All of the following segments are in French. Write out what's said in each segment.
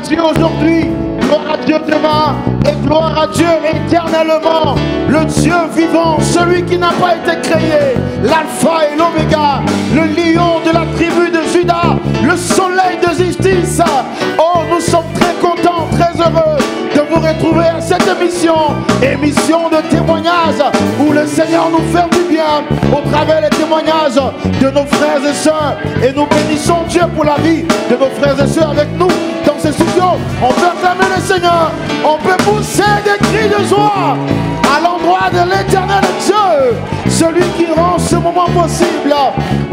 Dieu aujourd'hui, gloire à Dieu demain et gloire à Dieu éternellement. Le Dieu vivant, celui qui n'a pas été créé, l'alpha et l'oméga, le lion de la tribu de Juda, le soleil de justice. Oh, nous sommes très contents, très heureux de vous retrouver à cette émission de témoignages où le Seigneur nous fait du bien au travers des témoignages de nos frères et sœurs. Et nous bénissons Dieu pour la vie de nos frères et sœurs avec nous dans ces studios. On peut acclamer le Seigneur, on peut pousser des cris de joie à l'endroit de l'éternel Dieu, celui qui rend ce moment possible.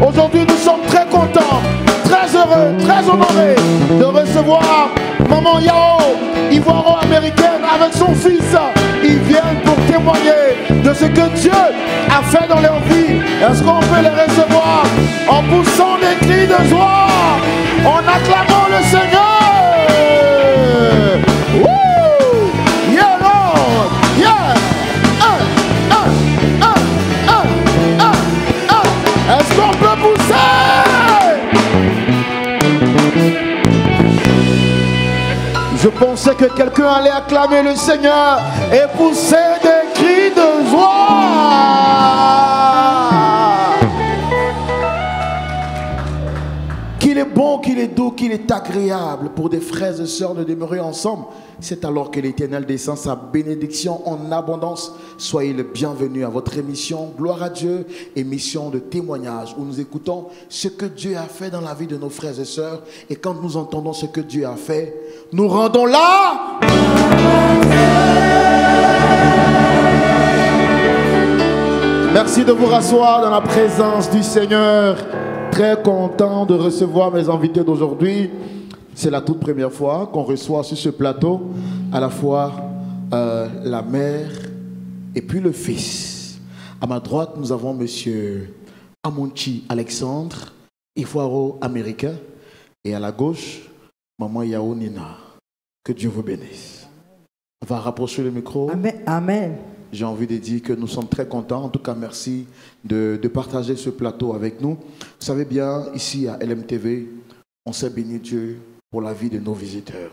Aujourd'hui, nous sommes très contents, très heureux, très honorés de recevoir Maman Yao, ivoiro-américaine, avec son fils. Ils viennent pour témoigner de ce que Dieu a fait dans leur vie. Est-ce qu'on peut les recevoir en poussant des cris de joie, en acclamant le Seigneur? Woo! Yeah, Lord! Yeah! Est-ce qu'on peut pousser? Je pensais que quelqu'un allait acclamer le Seigneur et pousser des cris de joie. Qu'il est bon, qu'il est doux, qu'il est agréable pour des frères et sœurs de demeurer ensemble. C'est alors que l'Éternel descend sa bénédiction en abondance. Soyez le bienvenu à votre émission Gloire à Dieu, émission de témoignage où nous écoutons ce que Dieu a fait dans la vie de nos frères et sœurs. Et quand nous entendons ce que Dieu a fait, nous rendons là. Merci de vous rasseoir dans la présence du Seigneur. Très content de recevoir mes invités d'aujourd'hui. C'est la toute première fois qu'on reçoit sur ce plateau à la fois la mère et puis le fils. À ma droite, nous avons monsieur Amonchi Alexandre, ivoiro-américain. Et à la gauche, Maman Yao Nina. Que Dieu vous bénisse. On va rapprocher le micro. Amen. Amen. J'ai envie de dire que nous sommes très contents. En tout cas, merci de partager ce plateau avec nous. Vous savez bien, ici à LMTV, on sait bénir Dieu pour la vie de nos visiteurs.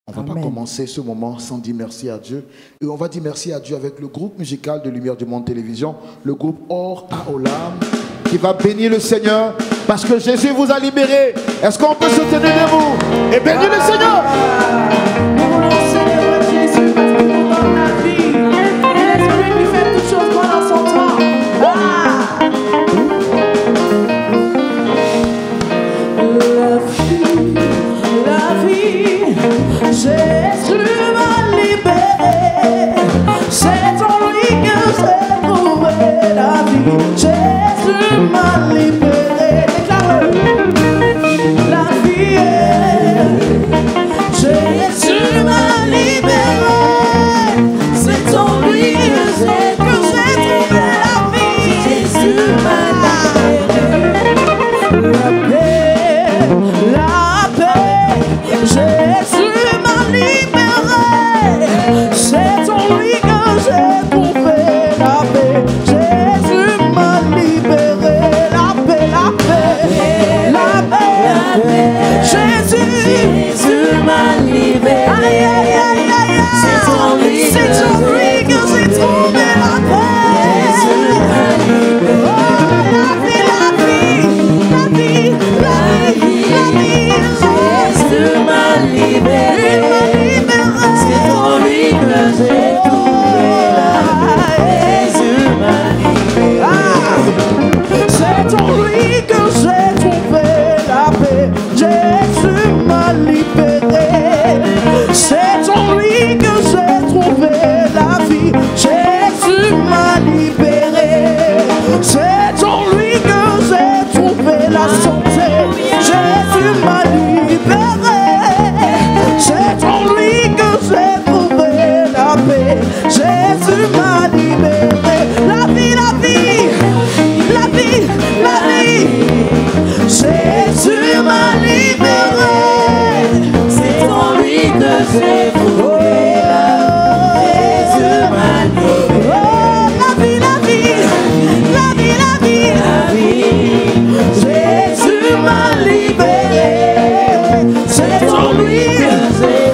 On ne va pas commencer ce moment sans dire merci à Dieu. Et on va dire merci à Dieu avec le groupe musical de Lumière du Monde Télévision, le groupe Or à Olam, qui va bénir le Seigneur parce que Jésus vous a libéré. Est-ce qu'on peut se tenir debout et bénir le Seigneur? Nous voulons célébrer Jésus parce qu'il nous donne la vie. Il est celui qui fait toutes choses pendant son temps. La vie, Jésus m'a libéré. C'est en lui que j'ai trouvé la vie. Jésus m'a libéré. Déclare-le. La vie, Jésus m'a libéré. C'est en lui que j'ai trouvé la vie. Jésus m'a libéré. La paix, Jésus m'a libéré. C'est en lui que j'ai trouvé la paix. Jésus m'a libéré. La paix, la paix, la paix, la paix. Jésus m'a libéré. Aïe, aïe, aïe, aïe, aïe. C'est en lui que j'ai trouvé la paix. Jésus m'a libéré. Oh, la vie, la vie, la vie, la vie, la vie. Jésus m'a libéré. C'est en lui que j'ai trouvé la paix. Jésus m'a libéré. C'est en lui que j'ai trouvé la paix. Jésus m'a libéré. C'est en lui que j'ai trouvé la vie. Jésus m'a libéré. C'est en lui que j'ai trouvé la santé. Jésus m'a libéré. C'est en lui que j'ai trouvé la paix. Jésus m'a libéré. La vie, la vie, la vie, la vie. Jésus m'a libéré. C'est en lui que j'ai trouvé la paix. Jésus m'a libéré. Oh, la vie, la vie, la vie, la vie, la vie. Jésus m'a libéré. C'est en lui que j'ai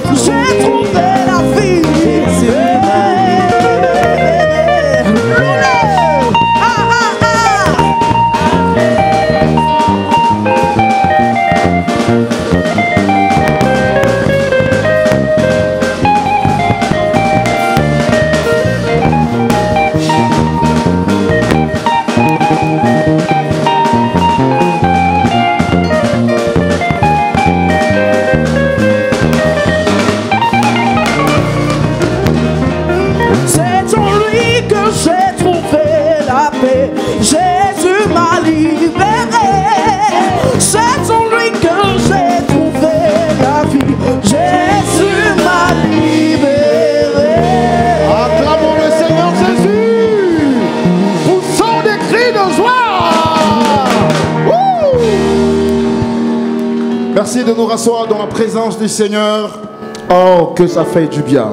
Merci de nous rasseoir dans la présence du Seigneur. Oh, que ça fait du bien.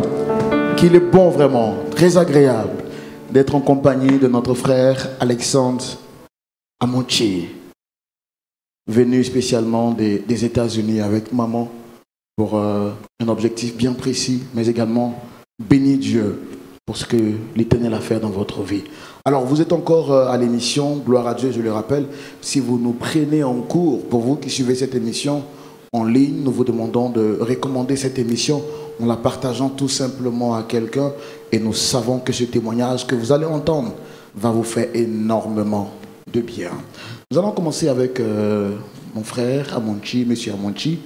Qu'il est bon vraiment, très agréable d'être en compagnie de notre frère Alexandre Amonchi, venu spécialement des États-Unis avec maman pour un objectif bien précis, mais également béni Dieu pour ce que l'Éternel a fait dans votre vie. Alors, vous êtes encore à l'émission, gloire à Dieu, je le rappelle. Si vous nous prenez en cours, pour vous qui suivez cette émission en ligne, nous vous demandons de recommander cette émission en la partageant tout simplement à quelqu'un. Et nous savons que ce témoignage que vous allez entendre va vous faire énormément de bien. Nous allons commencer avec mon frère Amonchi, monsieur Amonchi,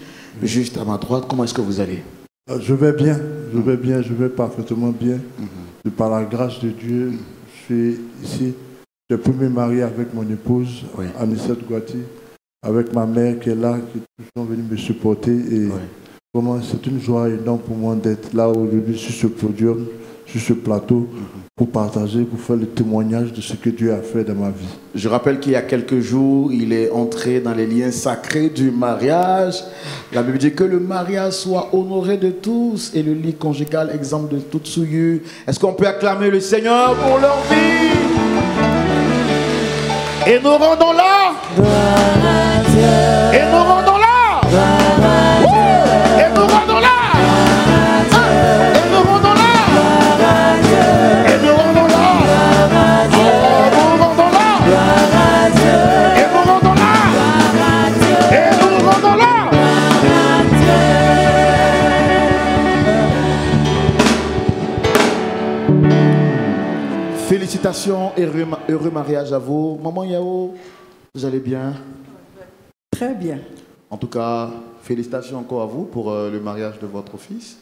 juste à ma droite. Comment est-ce que vous allez? Je vais bien, je vais parfaitement bien. Et par la grâce de Dieu, je suis ici. J'ai pu me marier avec mon épouse, Anicette Gouati, avec ma mère qui est là, qui est toujours venue me supporter. Et vraiment, c'est une joie énorme pour moi d'être là aujourd'hui sur ce podium, sur ce plateau, pour partager, pour faire le témoignage de ce que Dieu a fait dans ma vie. Je rappelle qu'il y a quelques jours, il est entré dans les liens sacrés du mariage. La Bible dit que le mariage soit honoré de tous et le lit conjugal exempt de toute souillure. Est-ce qu'on peut acclamer le Seigneur pour leur vie? Et nous rendons là. Et nous rendons là. Et nous rendons là. Et nous rendons là. Et nous rendons là. Et nous rendons là. Et nous rendons là. Et nous rendons là. Félicitations et heureux mariage à vous. Maman Yao, vous allez bien? Très bien. En tout cas, félicitations encore à vous pour le mariage de votre fils.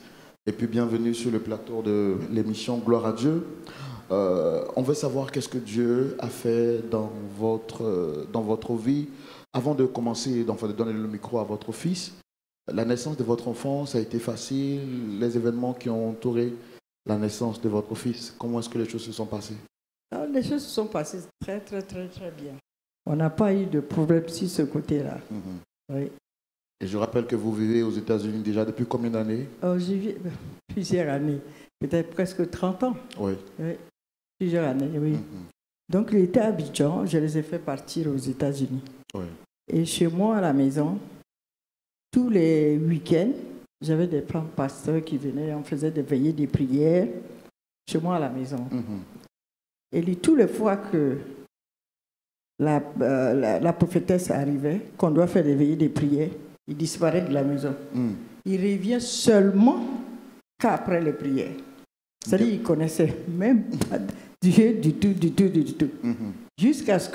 Et puis bienvenue sur le plateau de l'émission Gloire à Dieu. On veut savoir qu'est-ce que Dieu a fait dans votre vie. Avant de commencer, de donner le micro à votre fils, la naissance de votre enfant, ça a été facile? Les événements qui ont entouré la naissance de votre fils, comment est-ce que les choses se sont passées? Les choses se sont passées très bien. On n'a pas eu de problème sur ce côté-là. Oui. Et je rappelle que vous vivez aux États-Unis déjà depuis combien d'années? J'y vis plusieurs années, peut-être presque 30 ans. Oui. Plusieurs années, oui. Donc, il était à Abidjan, je les ai fait partir aux États-Unis. Oui. Et chez moi, à la maison, tous les week-ends, j'avais des pasteurs qui venaient, on faisait des veillées, des prières chez moi à la maison. Et tous les fois que la prophétesse arrivait, qu'on doit faire des veillées, des prières, il disparaît de la maison. Il revient seulement qu'après les prières. C'est-à-dire qu'il ne connaissait même pas Dieu du tout. Jusqu'à ce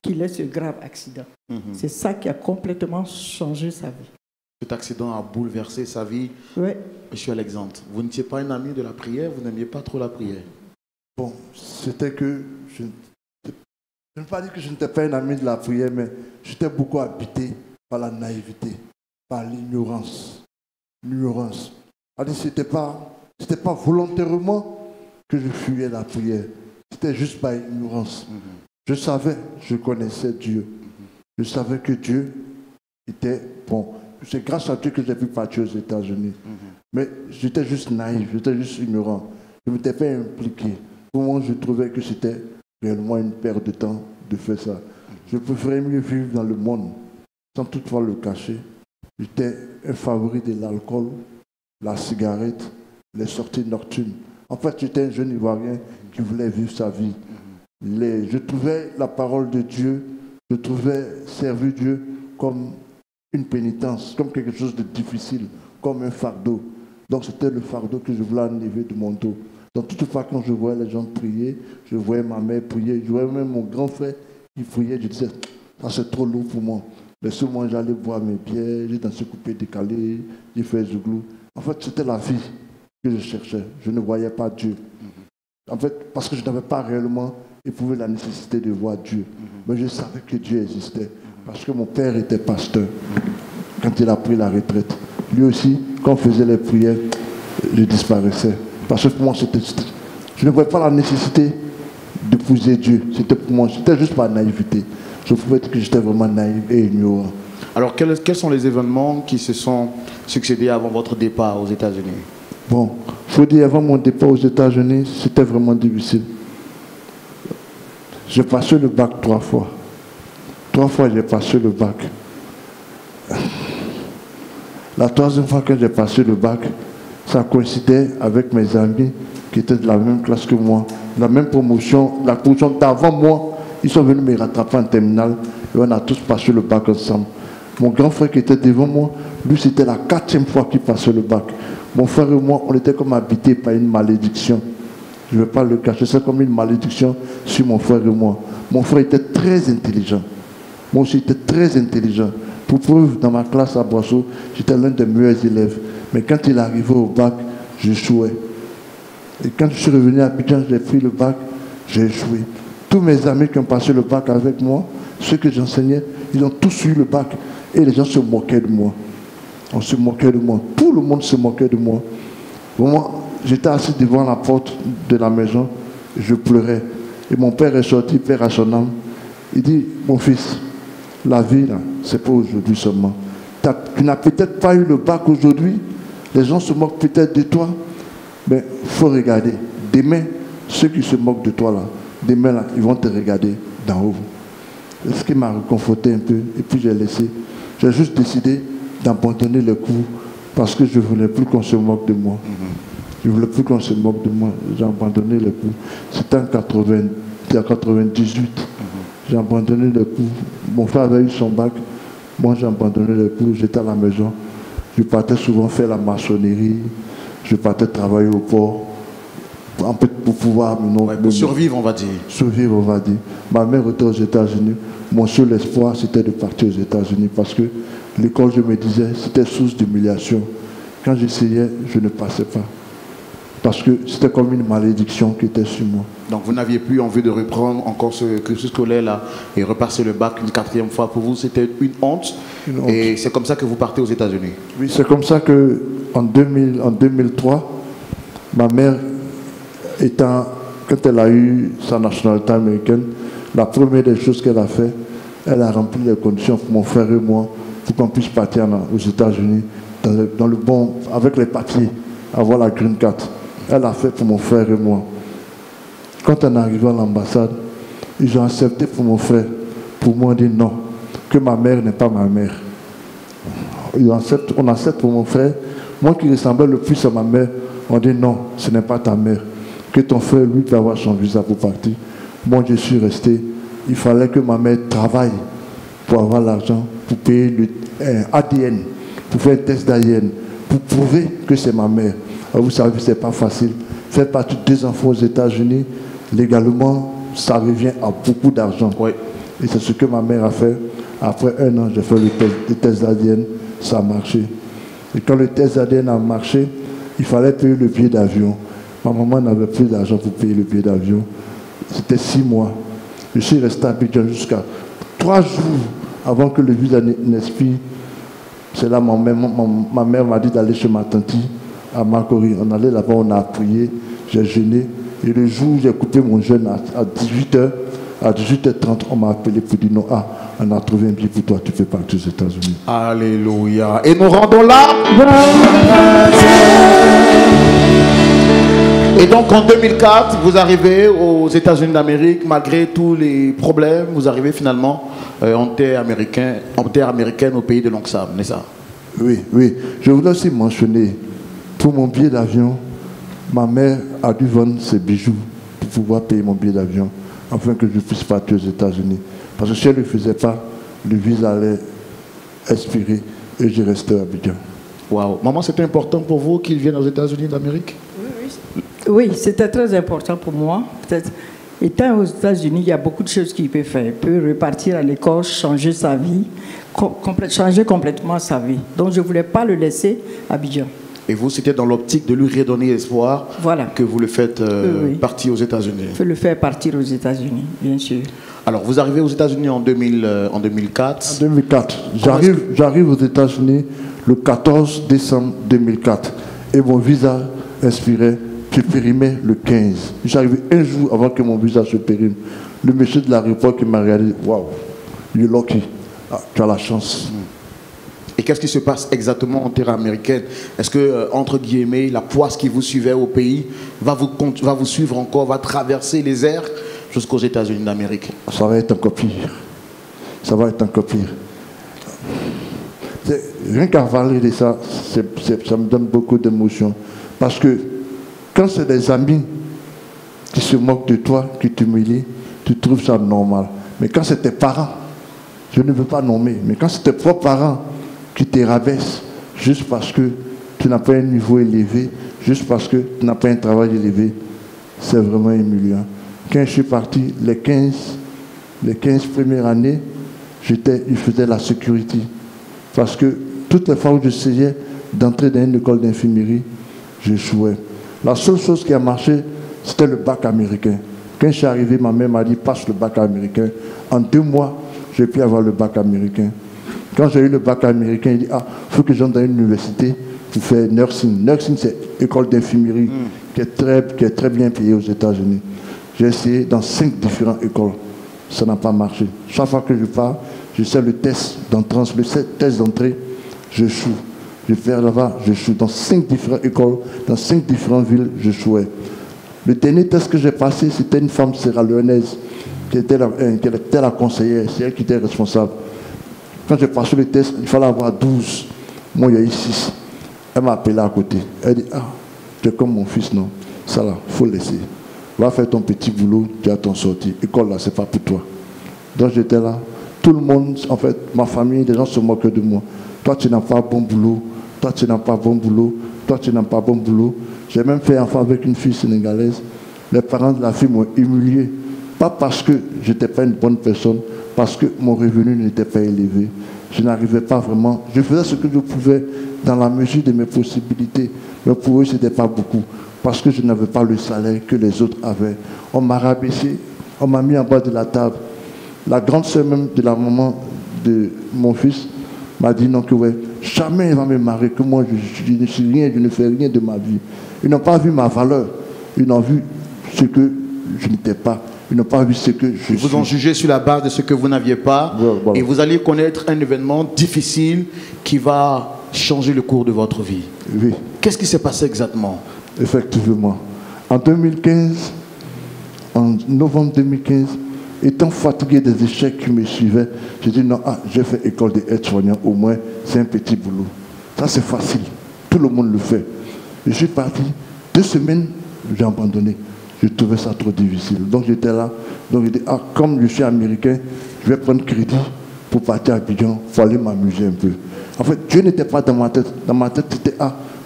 qu'il ait ce grave accident. C'est ça qui a complètement changé sa vie. Cet accident a bouleversé sa vie. Oui. Monsieur Alexandre, vous n'étiez pas un ami de la prière, vous n'aimiez pas trop la prière. Bon, c'était que je ne veux pas dire que je n'étais pas un ami de la prière, mais j'étais beaucoup habité par la naïveté, par l'ignorance. L'ignorance. C'était pas volontairement que je fuyais la prière. C'était juste par ignorance. Je savais, je connaissais Dieu. Je savais que Dieu était bon. C'est grâce à Dieu que j'ai pu partir aux États-Unis. Mais j'étais juste naïf, j'étais juste ignorant. Je ne m'étais pas impliqué. Pour moi, je trouvais que c'était réellement une perte de temps de faire ça. Je préférais mieux vivre dans le monde, sans toutefois le cacher. J'étais un favori de l'alcool, la cigarette, les sorties nocturnes. En fait, j'étais un jeune Ivoirien qui voulait vivre sa vie. Je trouvais la parole de Dieu, je trouvais servir Dieu comme une pénitence, comme quelque chose de difficile, comme un fardeau. Donc c'était le fardeau que je voulais enlever de mon dos. Donc toutefois, quand je voyais les gens prier, je voyais ma mère prier, je voyais même mon grand frère qui priait, je disais, ça c'est trop lourd pour moi. Mais souvent j'allais boire mes bières, j'ai dansé coupé décalé, j'ai fait zouglou. En fait, c'était la vie que je cherchais. Je ne voyais pas Dieu. En fait, parce que je n'avais pas réellement éprouvé la nécessité de voir Dieu. Mais je savais que Dieu existait. Parce que mon père était pasteur quand il a pris la retraite. Lui aussi, quand on faisait les prières, je disparaissais. Parce que pour moi, je ne voyais pas la nécessité d'épouser Dieu. C'était pour moi, c'était juste par naïveté. Je pouvais dire que j'étais vraiment naïf et ignorant. Alors, quels sont les événements qui se sont succédés avant votre départ aux États-Unis? Bon, il faut dire, avant mon départ aux États-Unis, c'était vraiment difficile. J'ai passé le bac 3 fois. 3 fois, j'ai passé le bac. La 3e fois que j'ai passé le bac, ça coïncidait avec mes amis qui étaient de la même classe que moi, la même promotion, la promotion d'avant moi. Ils sont venus me rattraper en terminale et on a tous passé le bac ensemble. Mon grand frère qui était devant moi, lui c'était la 4e fois qu'il passait le bac. Mon frère et moi, on était comme habités par une malédiction. Je ne vais pas le cacher, c'est comme une malédiction sur mon frère et moi. Mon frère était très intelligent. Moi aussi, j'étais très intelligent. Pour preuve, dans ma classe à Boisseau, j'étais l'un des meilleurs élèves. Mais quand il arrivait au bac, j'échouais. Et quand je suis revenu à Abidjan, j'ai pris le bac, j'ai échoué. Tous mes amis qui ont passé le bac avec moi, ceux que j'enseignais, ils ont tous eu le bac. Et les gens se moquaient de moi. On se moquait de moi. Tout le monde se moquait de moi. Moi, j'étais assis devant la porte de la maison, je pleurais. Et mon père est sorti, père à son âme. Il dit, mon fils, la vie, là, c'est pas aujourd'hui seulement. Tu n'as peut-être pas eu le bac aujourd'hui. Les gens se moquent peut-être de toi. Mais il faut regarder. Demain, ceux qui se moquent de toi, là, demain, là, ils vont te regarder d'en haut. C'est ce qui m'a réconforté un peu. Et puis j'ai laissé. J'ai juste décidé d'abandonner le cours parce que je ne voulais plus qu'on se moque de moi. Je ne voulais plus qu'on se moque de moi. J'ai abandonné le cours. C'était en 98. J'ai abandonné le cours. Mon frère avait eu son bac. Moi, j'ai abandonné le cours. J'étais à la maison. Je partais souvent faire la maçonnerie. Je partais travailler au port. En fait, pour pouvoir pour survivre, on va dire. Survivre, on va dire. Ma mère était aux États-Unis. Mon seul espoir, c'était de partir aux États-Unis parce que l'école, je me disais, c'était source d'humiliation. Quand j'essayais, je ne passais pas. Parce que c'était comme une malédiction qui était sur moi. Donc vous n'aviez plus envie de reprendre encore ce cursus scolaire-là et repasser le bac une 4e fois. Pour vous, c'était une honte. Et c'est comme ça que vous partez aux États-Unis. Oui, c'est comme ça que en 2003, ma mère, quand elle a eu sa nationalité américaine, la première des choses qu'elle a fait, elle a rempli les conditions pour mon frère et moi, pour qu'on puisse partir aux États-Unis, dans le bon, avec les papiers, avoir la green card. Elle a fait pour mon frère et moi. Quand on est arrivé à l'ambassade, ils ont accepté pour mon frère. Pour moi, on dit non, que ma mère n'est pas ma mère. On accepte pour mon frère. Moi qui ressemblais le plus à ma mère, on dit non, ce n'est pas ta mère. Que ton frère, lui, peut avoir son visa pour partir. Moi, je suis resté. Il fallait que ma mère travaille pour avoir l'argent, pour payer le ADN, pour faire un test d'ADN, pour prouver que c'est ma mère. Alors, vous savez, ce n'est pas facile. Faire partie de 2 enfants aux États-Unis, légalement, ça revient à beaucoup d'argent. Oui. Et c'est ce que ma mère a fait. Après 1 an, j'ai fait le test d'ADN, ça a marché. Et quand le test d'ADN a marché, il fallait payer le billet d'avion. Ma maman n'avait plus d'argent pour payer le billet d'avion. C'était 6 mois. Je suis resté à Abidjan jusqu'à 3 jours avant que le visa n'expire. C'est là que ma mère m'a dit d'aller chez ma tante à Makori. On allait là-bas, on a prié, j'ai jeûné. Et le jour où j'ai coupé mon jeûne à 18h, à 18h30, on m'a appelé pour dire non, on a trouvé un billet pour toi, tu fais partir aux États-Unis. Alléluia. Et nous rendons là. Et donc en 2004, vous arrivez aux États-Unis d'Amérique, malgré tous les problèmes, vous arrivez finalement en terre américaine au pays de Long Sam, n'est-ce pas? Oui, oui. Je voulais aussi mentionner, pour mon billet d'avion, ma mère a dû vendre ses bijoux pour pouvoir payer mon billet d'avion, afin que je puisse partir aux États-Unis. Parce que si elle ne le faisait pas, le visa allait expirer et je restais à Abidjan. Waouh. Maman, c'était important pour vous qu'il vienne aux États-Unis d'Amérique? Oui, c'était très important pour moi. Peut-être, étant aux États-Unis, il y a beaucoup de choses qu'il peut faire. Il peut repartir à l'école, changer sa vie, changer complètement sa vie. Donc, je ne voulais pas le laisser à Abidjan. Et vous, c'était dans l'optique de lui redonner espoir, voilà, que vous le faites partir aux États-Unis. Je peux le faire partir aux États-Unis, bien sûr. Alors, vous arrivez aux États-Unis en 2004. En 2004. J'arrive aux États-Unis le 14 décembre 2004. Et mon visa expirait, je périmais le 15. J'arrivais 1 jour avant que mon visa se périme. Le monsieur de l'aéroport qui m'a regardé, waouh, you're lucky. Ah, tu as la chance. Et qu'est-ce qui se passe exactement en terre américaine? Est-ce que, entre guillemets, la poisse qui vous suivait au pays va vous suivre encore, va traverser les airs jusqu'aux États-Unis d'Amérique? Ça va être encore pire. Ça va être encore pire. Rien qu'à parler de ça, ça me donne beaucoup d'émotion. Parce que quand c'est des amis qui se moquent de toi, qui t'humilient, tu trouves ça normal. Mais quand c'est tes parents, je ne veux pas nommer, mais quand c'est tes propres parents qui te rabaissent juste parce que tu n'as pas un niveau élevé, juste parce que tu n'as pas un travail élevé, c'est vraiment humiliant. Quand je suis parti, les 15 premières années, je faisais la sécurité. Parce que toutes les fois où j'essayais d'entrer dans une école d'infirmerie, j'échouais. La seule chose qui a marché, c'était le bac américain. Quand je suis arrivé, ma mère m'a dit, passe le bac américain. En 2 mois, j'ai pu avoir le bac américain. Quand j'ai eu le bac américain, il dit, ah, il faut que j'entre dans une université pour faire nursing. Nursing, c'est école d'infirmerie qui est très bien payée aux États-Unis. J'ai essayé dans 5 différentes écoles. Ça n'a pas marché. Chaque fois que je pars, je sais le test d'entrance, le test d'entrée, je choue. Je vais là-bas, je choue. Dans 5 différentes écoles, dans 5 différentes villes, je chouais. Le dernier test que j'ai passé, c'était une femme sierra-léonaise qui était la conseillère, c'est elle qui était responsable. Quand j'ai passé le test, il fallait avoir 12. Moi, il y a eu 6. Elle m'a appelé à côté. Elle dit, ah, tu es comme mon fils, non? Ça là, il faut laisser. Va faire ton petit boulot, tu as ton sortie. École là, c'est pas pour toi. Donc j'étais là. Tout le monde, en fait, ma famille, les gens se moquent de moi. Toi, tu n'as pas bon boulot. Toi, tu n'as pas bon boulot. Toi, tu n'as pas bon boulot. J'ai même fait enfant avec une fille sénégalaise. Les parents de la fille m'ont humilié. Pas parce que je n'étais pas une bonne personne, parce que mon revenu n'était pas élevé. Je n'arrivais pas vraiment. Je faisais ce que je pouvais dans la mesure de mes possibilités. Mais pour eux, ce n'était pas beaucoup. Parce que je n'avais pas le salaire que les autres avaient. On m'a rabaissé. On m'a mis en bas de la table. La grande sœur même de la maman de mon fils m'a dit non, que ouais, jamais il va me marier, que moi je ne suis rien, je ne fais rien de ma vie. Ils n'ont pas vu ma valeur, ils ont vu ce que je n'étais pas, ils n'ont pas vu ce que je suis. Ils vous ont jugé sur la base de ce que vous n'aviez pas, voilà. Et vous allez connaître un événement difficile qui va changer le cours de votre vie. Oui. Qu'est-ce qui s'est passé exactement? Effectivement. En 2015, en novembre 2015, étant fatigué des échecs qui me suivaient, j'ai dit non, j'ai fait école des aides-soignants, au moins c'est un petit boulot. Ça c'est facile, tout le monde le fait. Je suis parti, 2 semaines, j'ai abandonné. Je trouvais ça trop difficile. Donc j'étais là, donc j'ai dit, comme je suis américain, je vais prendre crédit pour partir à Abidjan, il faut aller m'amuser un peu. En fait, Dieu n'était pas dans ma tête. Dans ma tête, c'était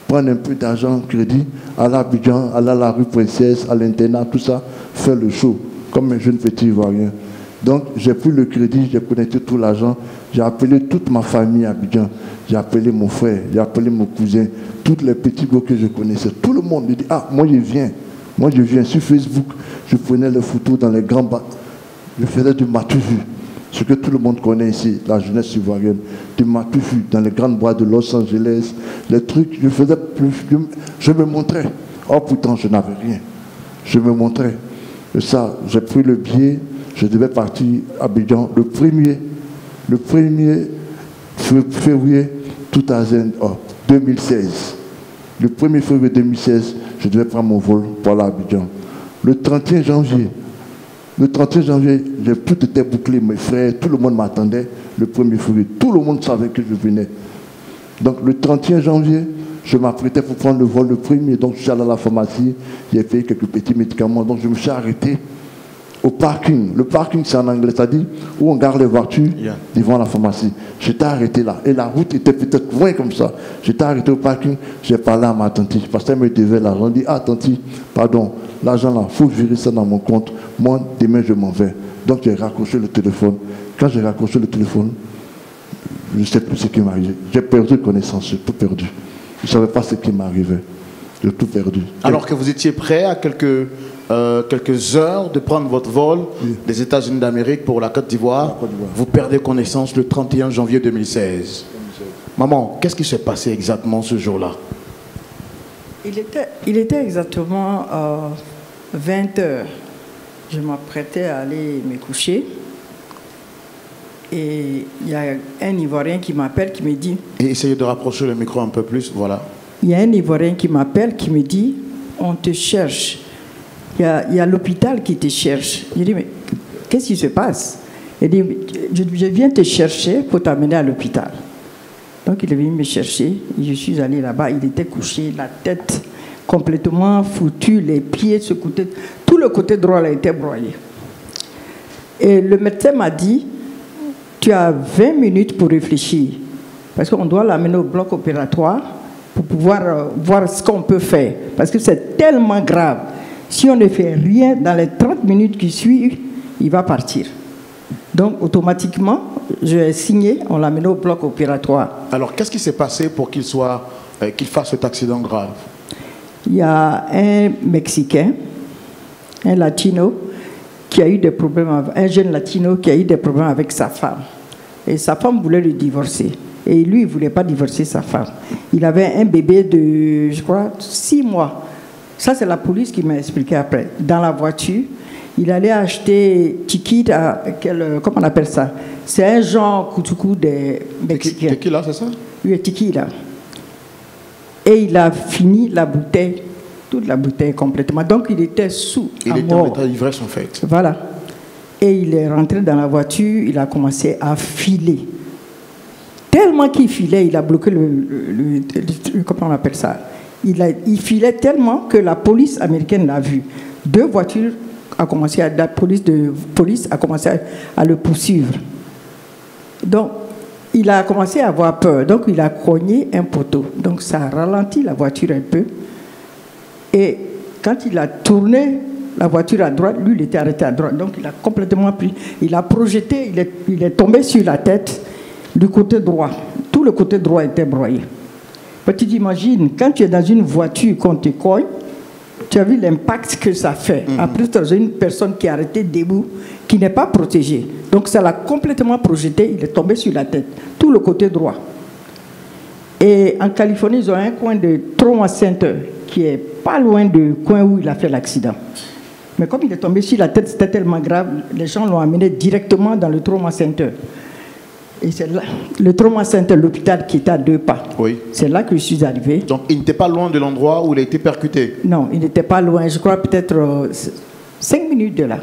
prendre un peu d'argent, crédit, aller à Abidjan, aller à la rue Princesse, à l'internat, tout ça, faire le show. Comme un jeune petit ivoirien. Donc j'ai pris le crédit, j'ai connecté tout l'argent, j'ai appelé toute ma famille à Abidjan, j'ai appelé mon frère, j'ai appelé mon cousin, tous les petits gars que je connaissais, tout le monde me dit, moi je viens sur Facebook, je prenais les photos dans les grands bas, je faisais du matu-vu, ce que tout le monde connaît ici, la jeunesse ivoirienne, du matu-vu dans les grandes boîtes de Los Angeles, les trucs, je faisais plus, je me montrais, pourtant je n'avais rien, je me montrais. Et ça, j'ai pris le billet, je devais partir à Abidjan le 1er février 2016. Le 1er février 2016, je devais prendre mon vol pour aller à Abidjan. Le 31 janvier, tout était bouclé, mes frères, tout le monde m'attendait le 1er février. Tout le monde savait que je venais. Donc le 31 janvier, je m'apprêtais pour prendre le vol le 1er, donc je suis allé à la pharmacie, j'ai payé quelques petits médicaments, donc je me suis arrêté au parking. Le parking, c'est en anglais, c'est-à-dire où on garde les voitures devant la pharmacie. J'étais arrêté là, et la route était peut-être loin comme ça. J'étais arrêté au parking, j'ai parlé à ma tante, parce qu'elle me devait l'argent. Elle dit, tante, pardon, l'argent là, il faut virer ça dans mon compte. Moi, demain, je m'en vais. Donc j'ai raccroché le téléphone. Quand j'ai raccroché le téléphone, je ne sais plus ce qui m'est arrivé. J'ai perdu connaissance, j'ai tout perdu. Je ne savais pas ce qui m'arrivait. J'ai tout perdu. Alors que vous étiez prêt à quelques heures de prendre votre vol des États-Unis d'Amérique pour la Côte d'Ivoire, vous perdez connaissance le 31 janvier 2016. Maman, qu'est-ce qui s'est passé exactement ce jour-là? Il était exactement 20 h. Je m'apprêtais à aller me coucher. Et il y a un Ivoirien qui m'appelle, qui me dit... Et essayez de rapprocher le micro un peu plus, voilà. Il y a un Ivoirien qui m'appelle, qui me dit, on te cherche. Il y a l'hôpital qui te cherche. Je dis, mais qu'est-ce qui se passe? Il dit, je viens te chercher pour t'amener à l'hôpital. Donc il est venu me chercher, je suis allé là-bas, il était couché, la tête complètement foutue, les pieds, ce côté, tout le côté droit a été broyé. Et le médecin m'a dit, tu as 20 minutes pour réfléchir, parce qu'on doit l'amener au bloc opératoire pour pouvoir voir ce qu'on peut faire, parce que c'est tellement grave. Si on ne fait rien, dans les 30 minutes qui suivent, il va partir. Donc, automatiquement, j'ai signé, on l'a mené au bloc opératoire. Alors, qu'est-ce qui s'est passé pour qu'il fasse cet accident grave? Il y a un Mexicain, un Latino, qui a eu des problèmes, un jeune Latino qui a eu des problèmes avec sa femme. Et sa femme voulait le divorcer. Et lui, il ne voulait pas divorcer sa femme. Il avait un bébé de, je crois, 6 mois. Ça, c'est la police qui m'a expliqué après. Dans la voiture, il allait acheter tequila, comment on appelle ça? C'est un genre kutuku des Mexicains. Tequila, c'est ça? Oui, tequila. Et il a fini la bouteille, toute la bouteille complètement. Donc il était sous. Il était en état d'ivresse en fait. Voilà. Et il est rentré dans la voiture, il a commencé à filer. Tellement qu'il filait, il a bloqué comment on appelle ça? Il filait tellement que la police américaine l'a vu. 2 voitures la police a commencé à le poursuivre. Donc, il a commencé à avoir peur. Donc, il a cogné un poteau. Donc, ça a ralenti la voiture un peu. Et quand il a tourné la voiture à droite, lui, il était arrêté à droite. Donc, il a complètement pris. Il a projeté, il est tombé sur la tête du côté droit. Tout le côté droit était broyé. Tu t'imagines, quand tu es dans une voiture, qu'on te cogne, tu as vu l'impact que ça fait. Après, tu as une personne qui est arrêtée debout, qui n'est pas protégée. Donc, ça l'a complètement projeté, il est tombé sur la tête, tout le côté droit. Et en Californie, ils ont un coin de Trauma Center, qui est pas loin du coin où il a fait l'accident. Mais comme il est tombé sur la tête, c'était tellement grave, les gens l'ont amené directement dans le Trauma Center. Et c'est là, le Trauma Center, l'hôpital qui est à 2 pas. Oui. C'est là que je suis arrivé. Donc, il n'était pas loin de l'endroit où il a été percuté? Non, il n'était pas loin. Je crois peut-être 5 minutes de là.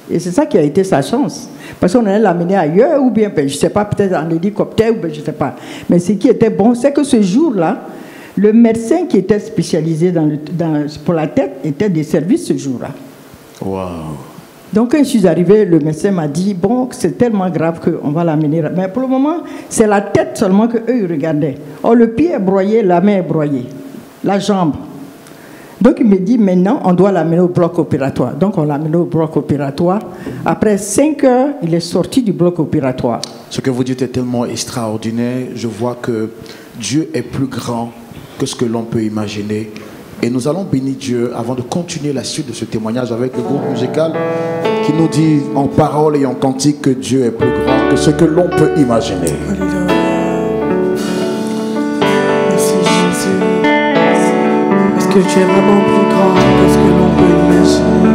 Et c'est ça qui a été sa chance. Parce qu'on allait l'amener ailleurs, ou bien, je ne sais pas, peut-être en hélicoptère, ou bien, je ne sais pas. Mais ce qui était bon, c'est que ce jour-là, le médecin qui était spécialisé pour la tête était des services ce jour-là. Waouh! Donc, quand je suis arrivé, le médecin m'a dit, bon, c'est tellement grave qu'on va l'amener. Mais pour le moment, c'est la tête seulement qu'eux, ils regardaient. Or, le pied est broyé, la main est broyée, la jambe. Donc, il me dit, maintenant, on doit l'amener au bloc opératoire. Donc, on l'a amené au bloc opératoire. Après 5 heures, il est sorti du bloc opératoire. Ce que vous dites est tellement extraordinaire. Je vois que Dieu est plus grand que ce que l'on peut imaginer. Et nous allons bénir Dieu avant de continuer la suite de ce témoignage avec le groupe musical qui nous dit en parole et en cantique que Dieu est plus grand que ce que l'on peut imaginer. Alléluia. Merci Jésus. Parce que tu es vraiment plus grand que ce que l'on peut imaginer.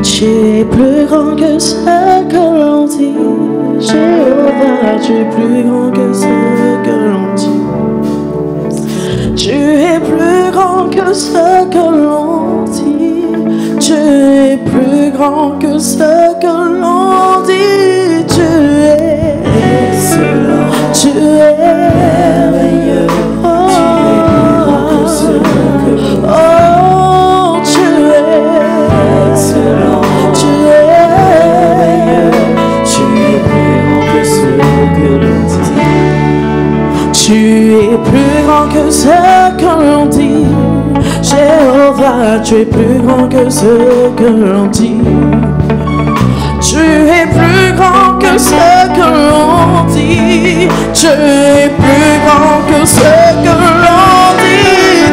Tu es plus grand que ce que l'on dit. Jéhovah, tu es plus grand que ce que l'on dit. Tu es plus grand que ce que l'on dit. Tu es plus grand que ce que l'on dit. Tu es excellent. Tu es merveilleux. Oh, tu es excellent. Tu es tu es plus grand que ce que l'on dit. Jéhovah, tu es plus grand que ce que l'on dit. Tu es plus grand que ce que l'on dit. Tu es plus grand que ce que l'on dit.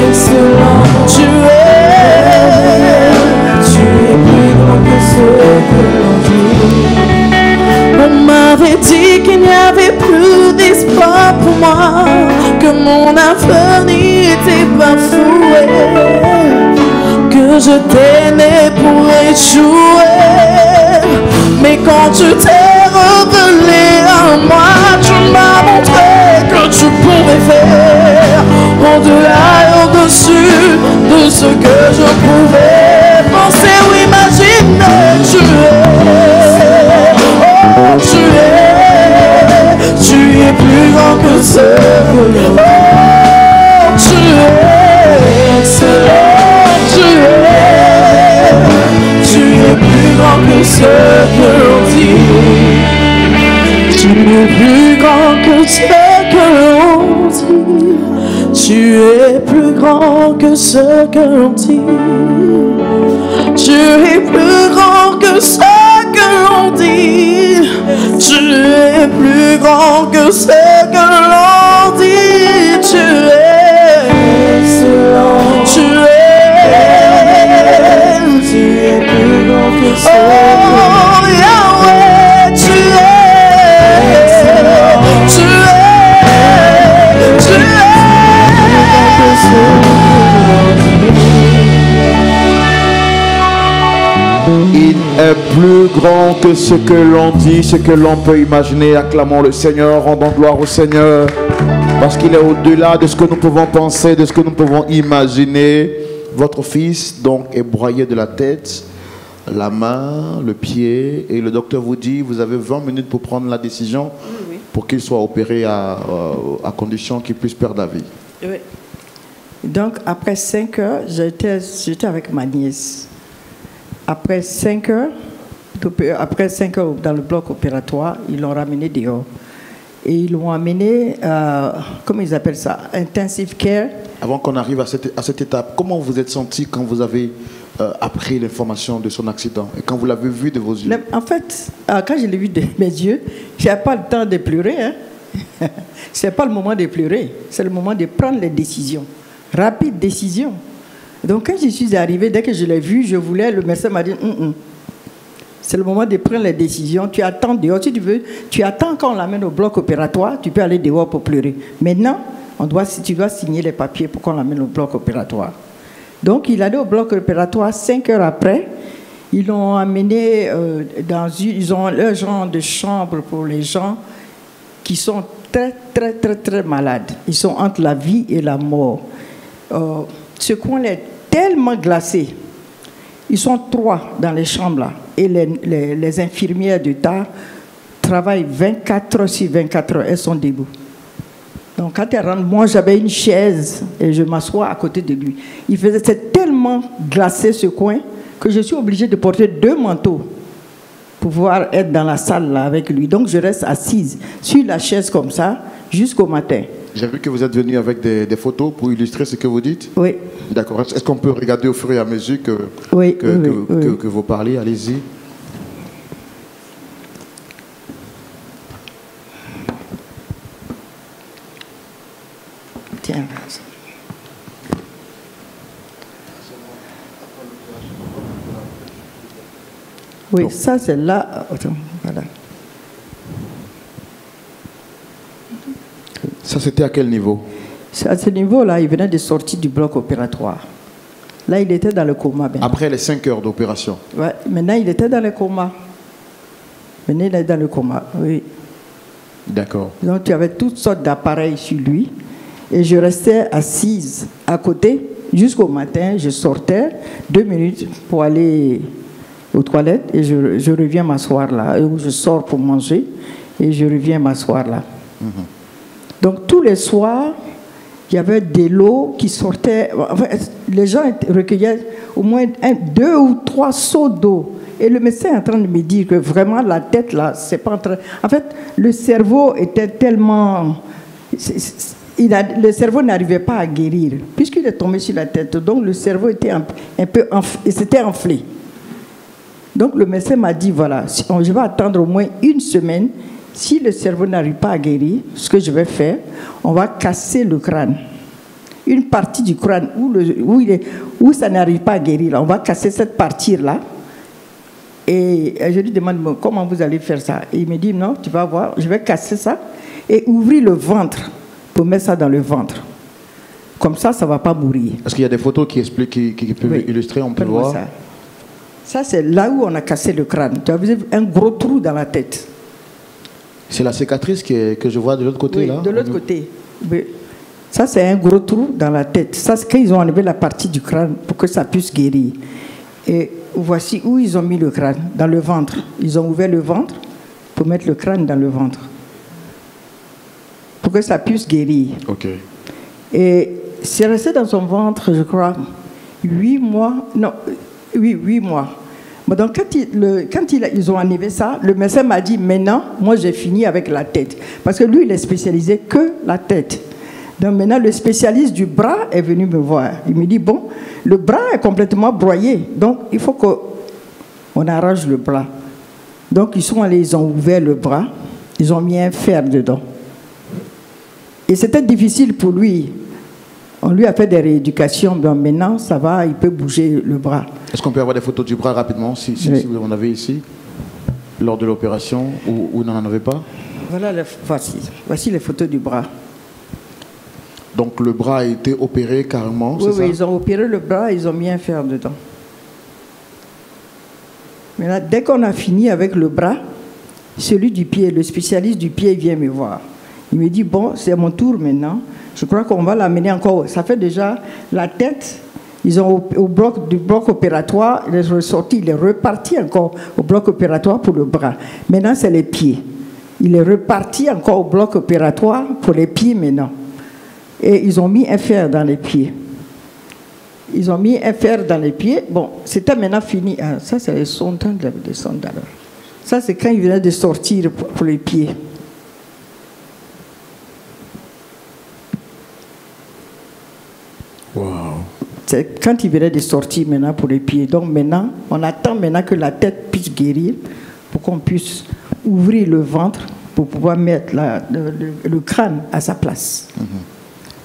Excellent, tu es plus grand que ce que l'on dit. t'aimais pour échouer. Mais quand tu t'es révélé à moi, tu m'as montré que tu pouvais faire au-delà et au-dessus de ce que je pouvais penser ou imaginer. Tu es plus grand que ce que l'on dit. Tu es plus grand que ce que l'on dit. Tu es plus grand que ce que l'on dit. Tu es plus grand que ce que l'on dit. Tu es plus grand que ce que l'on dit. Tu es plus grand que ce que l'on dit. Tu es excellent. Tu es plus grand que ce que l'on dit. Yahweh, tu es excellent. Tu es Il est plus grand que ce que l'on dit, ce que l'on peut imaginer. Acclamons le Seigneur, rendons gloire au Seigneur, parce qu'il est au-delà de ce que nous pouvons penser, de ce que nous pouvons imaginer. Votre fils donc est broyé de la tête, la main, le pied, et le docteur vous dit, vous avez 20 minutes pour prendre la décision pour qu'il soit opéré à condition qu'il puisse perdre la vie. Oui. Donc après 5 heures, j'étais avec ma nièce. Après 5 heures dans le bloc opératoire, ils l'ont ramené dehors. Et ils l'ont amené, comment ils appellent ça, intensive care. Avant qu'on arrive à cette étape, comment vous êtes senti quand vous avez appris l'information de son accident et quand vous l'avez vu de vos yeux? En fait, quand je l'ai vu de mes yeux, je n'avais pas le temps de pleurer. Hein. Ce n'est pas le moment de pleurer, c'est le moment de prendre les décisions. Rapide décision. Donc quand je suis arrivée, dès que je l'ai vu, le médecin m'a dit c'est le moment de prendre les décisions. Tu attends dehors, si tu veux, tu attends quand on l'amène au bloc opératoire, tu peux aller dehors pour pleurer. Maintenant, tu dois signer les papiers pour qu'on l'amène au bloc opératoire. Donc il allait au bloc opératoire 5 heures après. Ils l'ont amené ils ont un genre de chambre pour les gens qui sont très, très, très, très malades. Ils sont entre la vie et la mort. Ce coin est tellement glacé. Ils sont 3 dans les chambres là. Et les infirmières d'État travaillent 24 heures sur 24 heures. Elles sont debout. Donc quand elle rentre, moi j'avais une chaise et je m'assois à côté de lui. C'est tellement glacé ce coin que je suis obligée de porter 2 manteaux pour pouvoir être dans la salle là avec lui. Donc je reste assise sur la chaise comme ça jusqu'au matin. J'ai vu que vous êtes venu avec des photos pour illustrer ce que vous dites. Oui. D'accord. Est-ce qu'on peut regarder au fur et à mesure que vous parlez? Allez-y. Tiens. Oui, ça c'est là. Attends, voilà. Ça, c'était à quel niveau? À ce niveau-là, il venait de sortir du bloc opératoire. Là, il était dans le coma. Maintenant. Après les 5 heures d'opération? Ouais, maintenant, il était dans le coma. Maintenant, il est dans le coma, oui. D'accord. Donc, tu avais toutes sortes d'appareils sur lui. Et je restais assise à côté jusqu'au matin. Je sortais 2 minutes pour aller aux toilettes et je reviens m'asseoir là. Où je sors pour manger et je reviens m'asseoir là. Donc tous les soirs, il y avait de l'eau qui sortait. Enfin, les gens recueillaient au moins 2 ou 3 seaux d'eau. Et le médecin est en train de me dire que vraiment la tête là, c'est pas en train. En fait, le cerveau était tellement. Le cerveau n'arrivait pas à guérir puisqu'il est tombé sur la tête. Donc le cerveau était un peu s'était enflé. Donc le médecin m'a dit voilà, je vais attendre au moins 1 semaine. Si le cerveau n'arrive pas à guérir, ce que je vais faire, on va casser le crâne. Une partie du crâne où ça n'arrive pas à guérir, là, on va casser cette partie-là. Et je lui demande comment vous allez faire ça. Et il me dit non, tu vas voir, je vais casser ça et ouvrir le ventre pour mettre ça dans le ventre. Comme ça ne va pas mourir. Est-ce qu'il y a des photos qui expliquent, qui peuvent Oui. illustrer, on peut Donne-moi voir? Ça c'est là où on a cassé le crâne. Tu as vu un gros trou dans la tête. C'est la cicatrice que je vois de l'autre côté, Oui, là? de l'autre côté. Oui. Ça, c'est un gros trou dans la tête. Ça, c'est quand ils ont enlevé la partie du crâne pour que ça puisse guérir. Et voici où ils ont mis le crâne, dans le ventre. Ils ont ouvert le ventre pour mettre le crâne dans le ventre. Pour que ça puisse guérir. Ok. Et c'est resté dans son ventre, je crois, 8 mois. Non, oui, 8 mois. Mais donc, quand ils ont enlevé ça, le médecin m'a dit, maintenant, moi, j'ai fini avec la tête. Parce que lui, il est spécialisé que la tête. Donc maintenant, le spécialiste du bras est venu me voir. Il me dit, bon, le bras est complètement broyé. Donc, il faut qu'on arrange le bras. Donc, ils sont allés, ils ont ouvert le bras. Ils ont mis un fer dedans. Et c'était difficile pour lui. On lui a fait des rééducations. Donc maintenant, ça va, il peut bouger le bras. Est-ce qu'on peut avoir des photos du bras rapidement, si vous en avez ici, lors de l'opération, ou vous n'en avez pas? Voilà, voici les photos du bras. Donc le bras a été opéré carrément, c'est ça? Oui, ils ont opéré le bras, ils ont mis un fer dedans. Maintenant, dès qu'on a fini avec le bras, celui du pied, le spécialiste du pied vient me voir. Il me dit, bon, c'est mon tour maintenant. Je crois qu'on va l'amener encore. Ça fait déjà la tête. Ils ont du bloc opératoire, il est ressorti, il est reparti encore au bloc opératoire pour le bras. Maintenant, c'est les pieds. Il est reparti encore au bloc opératoire pour les pieds maintenant. Et ils ont mis un fer dans les pieds. Ils ont mis un fer dans les pieds. Bon, c'était maintenant fini. Ah, ça, c'est les sondage des sondages. Ça, c'est quand ils venaient de sortir pour les pieds. Wow. C'est quand ils venaient de sortir maintenant pour les pieds. Donc maintenant, on attend maintenant que la tête puisse guérir pour qu'on puisse ouvrir le ventre pour pouvoir mettre le crâne à sa place.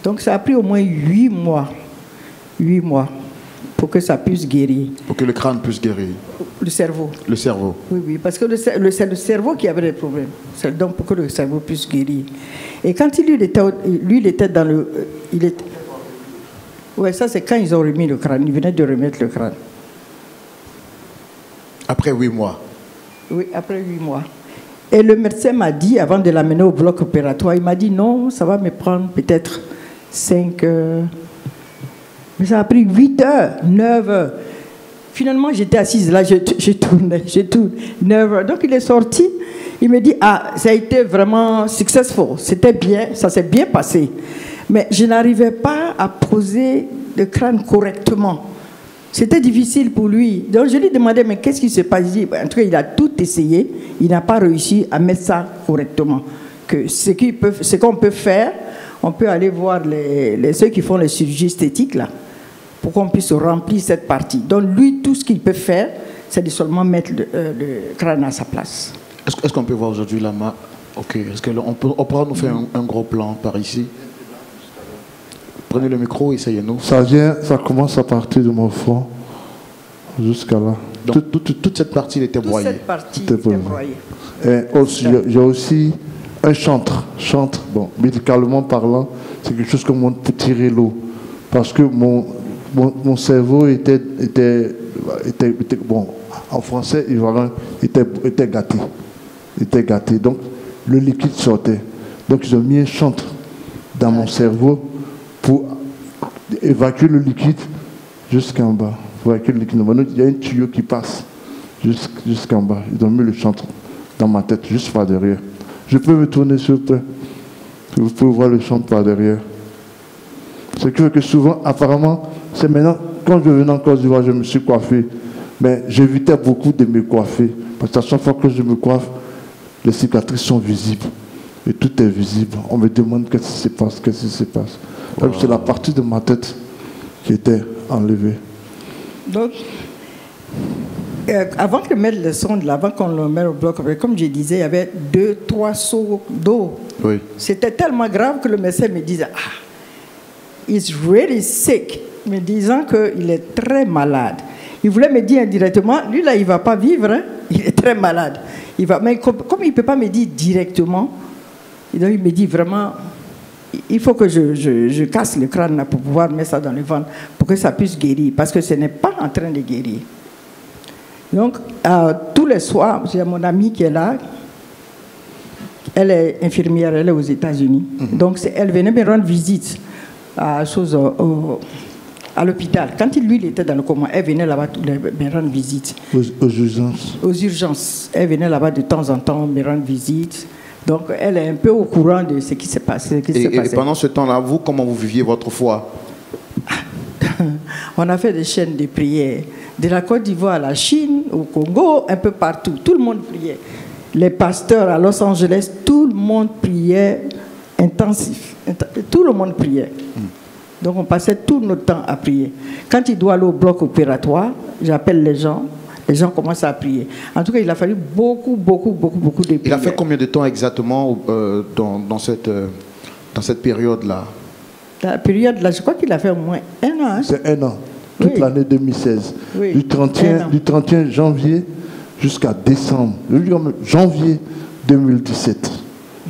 Donc ça a pris au moins 8 mois. 8 mois pour que ça puisse guérir. Pour que le crâne puisse guérir. Le cerveau. Le cerveau. Oui, oui, parce que c'est le cerveau qui avait des problèmes. C'est donc pour que le cerveau puisse guérir. Et quand il était dans le... Oui, ça c'est quand ils ont remis le crâne. Ils venaient de remettre le crâne. Après 8 mois. Oui, après 8 mois. Et le médecin m'a dit, avant de l'amener au bloc opératoire, il m'a dit non, ça va me prendre peut-être 5 heures. Mais ça a pris 8 heures, 9 heures. Finalement, j'étais assise là, je tourne, 9 heures. Donc il est sorti, il me dit, ah, ça a été vraiment successful, c'était bien, ça s'est bien passé. Mais je n'arrivais pas à poser le crâne correctement. C'était difficile pour lui. Donc je lui demandais, mais qu'est-ce qui se passe? Il dit, en tout cas, il a tout essayé, il n'a pas réussi à mettre ça correctement. Que ce qu'on peut faire, on peut aller voir ceux qui font les chirurgies esthétiques, là, pour qu'on puisse remplir cette partie. Donc lui, tout ce qu'il peut faire, c'est de seulement mettre le crâne à sa place. Est-ce qu'on peut voir aujourd'hui la main? Ok. Est-ce qu'on pourra nous faire un gros plan par ici? Prenez le micro, essayez-nous. Ça commence à partir de mon front jusqu'à là. Donc, toute cette partie était broyée. Toute cette partie était broyée. Et j'ai aussi un chantre, bon, médicalement parlant, c'est quelque chose comme pour tirer l'eau. Parce que mon cerveau était bon, en français, était gâté. Était gâté. Donc, le liquide sortait. Donc, ils ont mis un chantre dans mon cerveau pour évacuer le liquide jusqu'en bas. Il y a un tuyau qui passe jusqu'en bas. Ils ont mis le chantre dans ma tête, juste par derrière. Je peux me tourner s'il vous plaît. Vous pouvez voir le chantre par derrière. Ce qui fait que souvent, apparemment, c'est maintenant, quand je venais en Côte d'Ivoire, je me suis coiffé. Mais j'évitais beaucoup de me coiffer. Parce que à chaque fois que je me coiffe, les cicatrices sont visibles. Et tout est visible. On me demande qu'est-ce qui se passe. Wow. C'est la partie de ma tête qui était enlevée. Donc, avant de mettre le sonde, avant qu'on le mette au bloc, comme je disais, il y avait 2-3 seaux d'eau. Oui. C'était tellement grave que le médecin me disait, he's really sick, me disant qu'il est très malade. Il voulait me dire indirectement, lui là, il ne va pas vivre, hein? Il est très malade. Mais comme il ne peut pas me dire directement, il me dit vraiment, il faut que je casse le crâne là pour pouvoir mettre ça dans le ventre, pour que ça puisse guérir, parce que ce n'est pas en train de guérir. Donc, tous les soirs, j'ai mon amie qui est là. Elle est infirmière, elle est aux États-Unis. Donc, elle venait me rendre visite à l'hôpital. Quand lui il était dans le coma, elle venait là-bas me rendre visite. Aux urgences. Aux urgences. Elle venait là-bas de temps en temps me rendre visite. Donc, elle est un peu au courant de ce qui s'est passé. Et pendant ce temps-là, vous, comment vous viviez votre foi? On a fait des chaînes de prière. De la Côte d'Ivoire à la Chine, au Congo, un peu partout. Tout le monde priait. Les pasteurs à Los Angeles, tout le monde priait intensif. Tout le monde priait. Donc, on passait tout notre temps à prier. Quand il doit aller au bloc opératoire, j'appelle les gens. Les gens commencent à prier. En tout cas, il a fallu beaucoup de prières. Il a fait combien de temps exactement dans cette période-là? La période-là, je crois qu'il a fait au moins 1 an. Hein? C'est 1 an. Toute l'année 2016. Oui. Du 31 janvier jusqu'à décembre. Janvier 2017.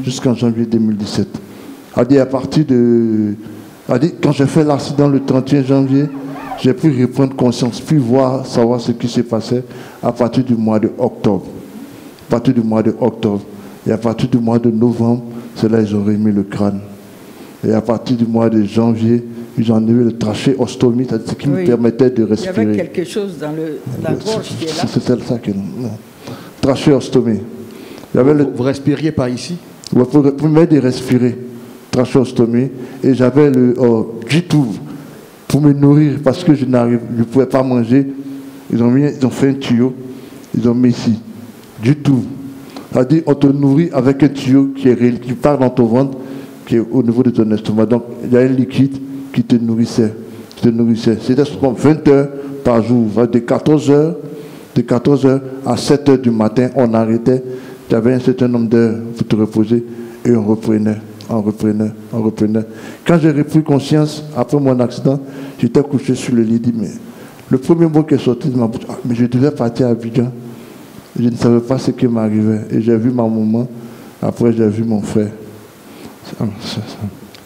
Jusqu'en janvier 2017. À partir de... Quand j'ai fait l'accident le 31 janvier, j'ai pu reprendre conscience, puis savoir ce qui s'est passé à partir du mois de octobre. À partir du mois de octobre. Et à partir du mois de novembre, c'est là qu'ils ont remis le crâne. Et à partir du mois de janvier, ils ont enlevé le trachéostomie, c'est ce qui me permettait de respirer. Il y avait quelque chose dans la gorge qui est là. C'est ça que non. Trachéostomie. Vous respiriez par ici? Vous pouvez de respirer. Trachéostomie. Et j'avais le G-tube pour me nourrir parce que je ne pouvais pas manger. Ils ont fait un tuyau. Ils ont mis ici. G-tube. C'est-à-dire on te nourrit avec un tuyau qui part dans ton ventre, qui est au niveau de ton estomac. Donc, il y a un liquide qui te nourrissait. C'était souvent 20 heures par jour. De 14 heures à 7 heures du matin, on arrêtait. Il y avait un certain nombre d'heures pour te reposer et on reprenait. Quand j'ai repris conscience, après mon accident, j'étais couché sur le lit. Mais le premier mot qui est sorti de ma bouche, mais je devais partir à Abidjan. Je ne savais pas ce qui m'arrivait. Et j'ai vu ma maman. Après, j'ai vu mon frère.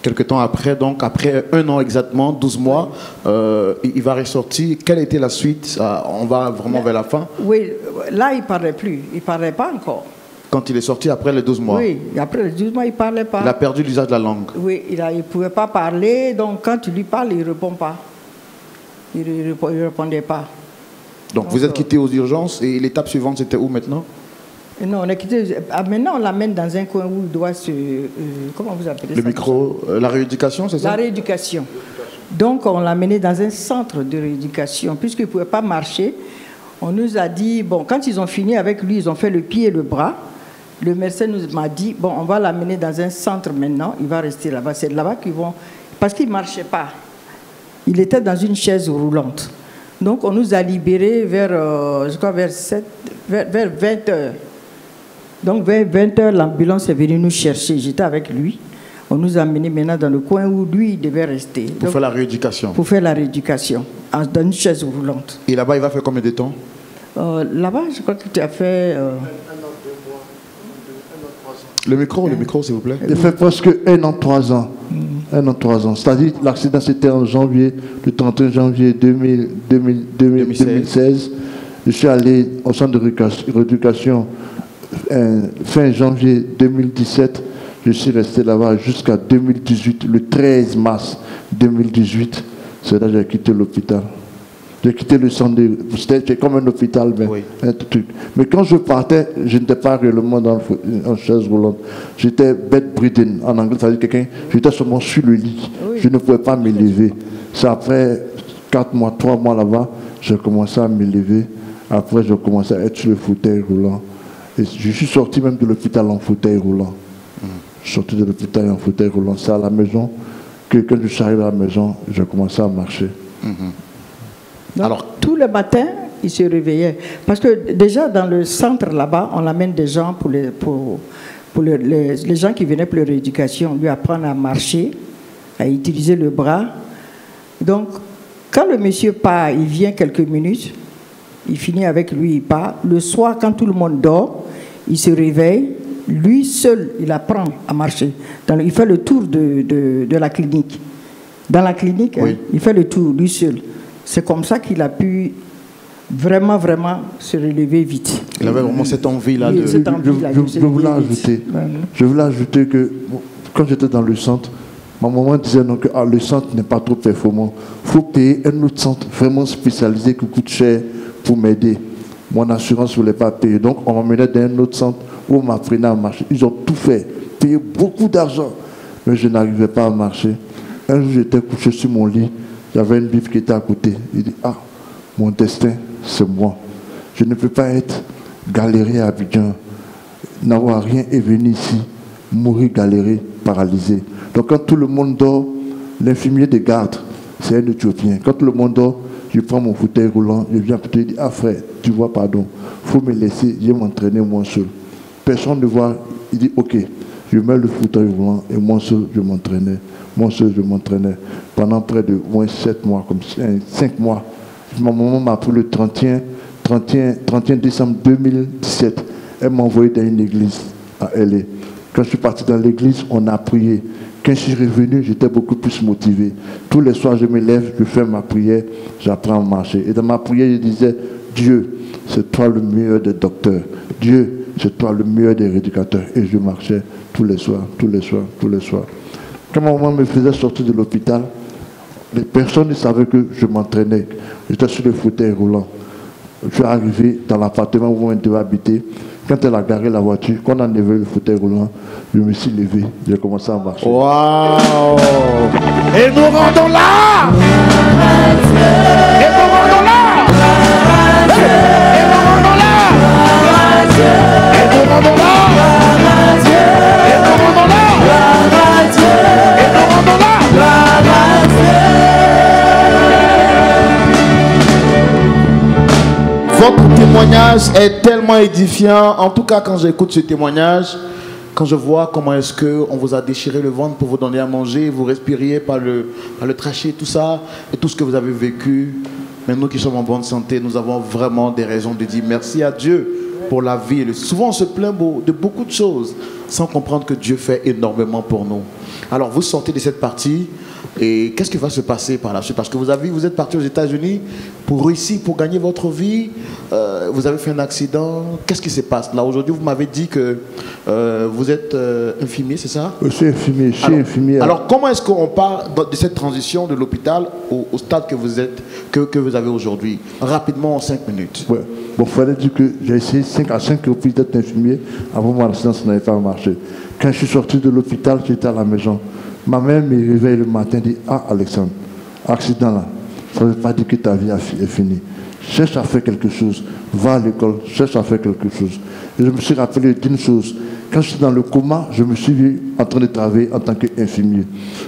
Quelque temps après, donc après 1 an exactement, 12 mois, il va ressortir. Quelle était la suite? On va vraiment vers la fin? Oui, là, il ne parlait plus. Il ne parlait pas encore. Quand il est sorti après les 12 mois? Oui, après les 12 mois, il ne parlait pas. Il a perdu l'usage de la langue? Oui, il ne pouvait pas parler. Donc, quand tu lui parles, il ne répond pas. Il ne répondait pas. Donc, vous êtes quitté aux urgences et l'étape suivante, c'était où maintenant? Non, on est quitté. Maintenant, on l'amène dans un coin où il doit se... comment vous appelez ça? Le micro, la rééducation, c'est ça? La rééducation. Donc, on l'a amené dans un centre de rééducation. Puisqu'il ne pouvait pas marcher, on nous a dit... Bon, quand ils ont fini avec lui, ils ont fait le pied et le bras. Le médecin nous m'a dit, bon, on va l'amener dans un centre maintenant. Il va rester là-bas. C'est là-bas qu'ils vont... Parce qu'il ne marchait pas. Il était dans une chaise roulante. Donc, on nous a libérés vers, je crois, vers 20 heures. Donc, vers 20 heures, l'ambulance est venue nous chercher. J'étais avec lui. On nous a amenés maintenant dans le coin où lui, il devait rester. Pour faire la rééducation? Pour faire la rééducation, dans une chaise roulante. Et là-bas, il va faire combien de temps? Là-bas, je crois que tu as fait... Le micro, s'il vous plaît. Il fait presque 1 an, 3 ans. 1 an, 3 ans. C'est-à-dire l'accident, c'était en janvier, le 31 janvier 2016. Je suis allé au centre de rééducation fin janvier 2017. Je suis resté là-bas jusqu'à 2018, le 13 mars 2018. C'est là que j'ai quitté l'hôpital. J'ai quitté le centre de... C'était comme un hôpital, mais oui. Un truc. Mais quand je partais, je n'étais pas réellement en chaise roulante. J'étais bedridden. En anglais, ça veut dire quelqu'un... J'étais seulement sur le lit. Oui. Je ne pouvais pas me lever. C'est après 4 mois, 3 mois là-bas, j'ai commencé à me lever. Après, j'ai commencé à être sur le fauteuil roulant. Et je suis sorti même de l'hôpital en fauteuil roulant. Je suis sorti de l'hôpital en fauteuil roulant. C'est à la maison que quand je suis arrivé à la maison, j'ai commencé à marcher. Donc, alors, tous les matins, il se réveillait. Parce que déjà, dans le centre là-bas, on amène des gens pour les gens qui venaient pour leur rééducation, lui apprendre à marcher, à utiliser le bras. Donc, quand le monsieur part, il vient quelques minutes, il finit avec lui, il part. Le soir, quand tout le monde dort, il se réveille, lui seul, il apprend à marcher. Il fait le tour de la clinique. Dans la clinique, Oui. hein, il fait le tour, lui seul. C'est comme ça qu'il a pu vraiment se relever vite. Il avait vraiment cette envie-là Oui, de... cette envie-là de se Je voulais relever vite. ajouter, Voilà. je voulais ajouter que bon, quand j'étais dans le centre, ma maman disait non, que le centre n'est pas trop performant. Il faut payer un autre centre vraiment spécialisé qui coûte cher pour m'aider. Mon assurance ne voulait pas payer. Donc on m'emmenait dans un autre centre où on m'apprenait à marcher. Ils ont tout fait, payé beaucoup d'argent, mais je n'arrivais pas à marcher. Un jour, j'étais couché sur mon lit, il y avait une Bible qui était à côté. Il dit, ah, mon destin, c'est moi. Je ne peux pas être galéré à Abidjan, n'avoir rien et venir ici, mourir galéré, paralysé. Donc quand tout le monde dort, l'infirmier de garde, c'est un Éthiopien. Quand tout le monde dort, je prends mon fauteuil roulant, je viens plutôt dire, ah frère, tu vois, pardon, il faut me laisser, je vais m'entraîner moi seul. Personne ne voit, il dit, ok, je mets le fauteuil roulant et moi seul, je m'entraînais. Moi seul, je m'entraînais pendant près de moins 7 mois, comme 5 mois. Ma maman m'a pris le 31 décembre 2017. Elle m'a envoyé dans une église à LA. Quand je suis parti dans l'église, on a prié. Quand je suis revenu, j'étais beaucoup plus motivé. Tous les soirs, je me lève, je fais ma prière, j'apprends à marcher. Et dans ma prière, je disais, Dieu, c'est toi le meilleur des docteurs. Dieu, c'est toi le meilleur des éducateurs. Et je marchais tous les soirs. Quand ma maman me faisait sortir de l'hôpital, les personnes savaient que je m'entraînais. J'étais sur le fauteuil roulant. Je suis arrivé dans l'appartement où on devait habiter. Quand elle a garé la voiture, quand on a enlevé le fauteuil roulant, je me suis levé. J'ai commencé à marcher. Waouh! Et nous rendons là! Et nous rendons là! Et nous rendons là! Et nous rendons là! Et nous rendons là! Et nous rendons là! Votre témoignage est tellement édifiant. En tout cas, quand j'écoute ce témoignage, quand je vois comment est-ce qu'on vous a déchiré le ventre pour vous donner à manger, vous respiriez par le trachée, tout ça, et tout ce que vous avez vécu, mais nous qui sommes en bonne santé, nous avons vraiment des raisons de dire merci à Dieu pour la vie. Souvent, on se plaint de beaucoup de choses sans comprendre que Dieu fait énormément pour nous. Alors, vous sortez de cette partie. Et qu'est-ce qui va se passer par la suite? Parce que vous êtes parti aux États-Unis pour réussir, pour gagner votre vie. Vous avez fait un accident. Qu'est-ce qui se passe là aujourd'hui? Vous m'avez dit que vous êtes infirmier, c'est ça? Je suis infirmier. Alors, comment est-ce qu'on part de cette transition de l'hôpital au stade que vous êtes, que vous avez aujourd'hui? Rapidement, en 5 minutes. Ouais. Bon, il fallait dire que j'ai essayé 5 à 5 reprises d'être infirmier. Avant mon accident, ça n'avait pas marché. Quand je suis sorti de l'hôpital, j'étais à la maison. Ma mère me réveille le matin et dit, ah Alexandre, accident là, ça ne veut pas dire que ta vie est finie. Cherche à faire quelque chose, va à l'école, cherche à faire quelque chose. Et je me suis rappelé d'une chose, quand je suis dans le coma, je me suis vu en train de travailler en tant qu'infirmier.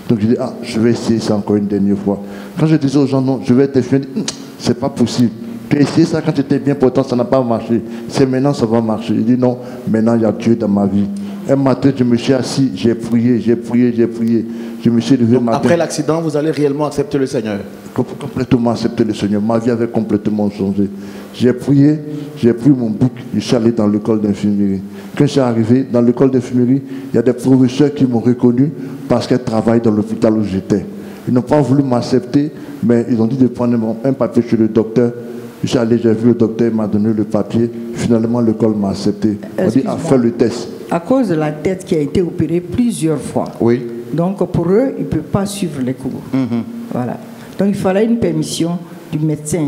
Donc je dis, ah, je vais essayer ça encore une dernière fois. Quand je disais aux gens, non, je vais être infirmier, c'est pas possible. Tu as essayé ça quand tu étais bien portant, ça n'a pas marché. C'est maintenant ça va marcher. Il dit non, maintenant il y a Dieu dans ma vie. Un matin, je me suis assis, j'ai prié. Je me suis levé Donc, matin. après l'accident, vous allez réellement accepter le Seigneur? Complètement accepter le Seigneur. Ma vie avait complètement changé. J'ai prié, j'ai pris mon bouc, je suis allé dans l'école d'infirmerie. Quand je suis arrivé dans l'école d'infirmerie, il y a des professeurs qui m'ont reconnu parce qu'ils travaillent dans l'hôpital où j'étais. Ils n'ont pas voulu m'accepter, mais ils ont dit de prendre un papier chez le docteur. Je suis allé, j'ai vu le docteur, il m'a donné le papier. Finalement, l'école m'a accepté. On dit, ah, fais le test. À cause de la tête qui a été opérée plusieurs fois. Oui. Donc pour eux, ils ne peuvent pas suivre les cours. Voilà. Donc il fallait une permission du médecin,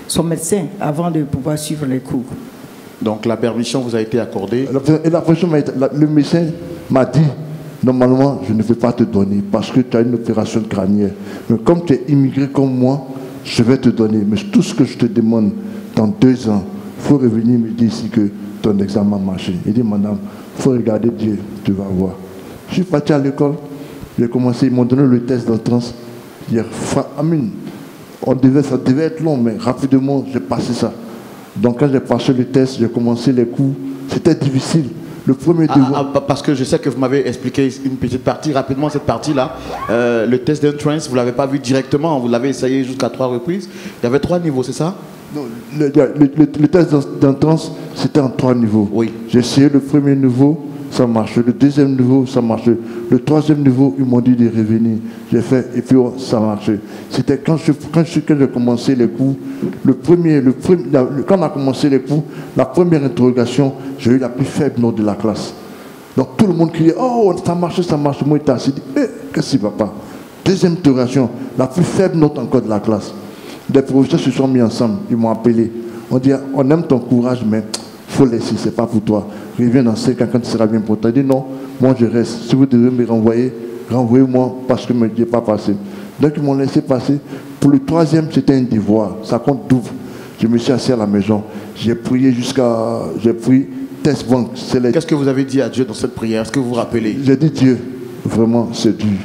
son médecin, avant de pouvoir suivre les cours. Donc la permission vous a été accordée? Le médecin m'a dit, normalement, je ne vais pas te donner parce que tu as une opération crânienne. Mais comme tu es immigré comme moi, je vais te donner. Mais tout ce que je te demande, dans 2 ans, il faut revenir me dire ici que ton examen a marché. Il dit, madame, il faut regarder Dieu, tu vas voir. Je suis parti à l'école, j'ai commencé, ils m'ont donné le test d'entrance. Ça devait être long, mais rapidement, j'ai passé ça. Donc quand j'ai passé le test, j'ai commencé les cours. C'était difficile. Le premier devoir... parce que je sais que vous m'avez expliqué une petite partie, rapidement cette partie-là. Le test d'entrance, vous ne l'avez pas vu directement, vous l'avez essayé jusqu'à 3 reprises. Il y avait 3 niveaux, c'est ça? Non, le test d'entrance, c'était en 3 niveaux. Oui. J'ai essayé le premier niveau, ça marchait. Le deuxième niveau, ça marchait. Le troisième niveau, ils m'ont dit de revenir. J'ai fait, et puis ça marchait. C'était quand j'ai commencé les cours, quand on a commencé les cours, la première interrogation, j'ai eu la plus faible note de la classe. Donc tout le monde criait, oh, ça marche. Moi, j'étais assis, qu'est-ce qui ne va pas? Deuxième interrogation, la plus faible note encore de la classe. Les professeurs se sont mis ensemble, ils m'ont appelé. On dit, on aime ton courage, mais il faut laisser, ce n'est pas pour toi. Reviens dans 5 ans quand tu seras bien pour toi. Il dit non, moi je reste. Si vous devez me renvoyer, renvoyez-moi parce que je ne me dis pas passé. Donc ils m'ont laissé passer. Pour le troisième, c'était un devoir. Ça compte double. Je me suis assis à la maison. J'ai prié j'ai pris test bank. Qu'est-ce que vous avez dit à Dieu dans cette prière? Est-ce que vous vous rappelez? J'ai dit, Dieu, vraiment, c'est dur.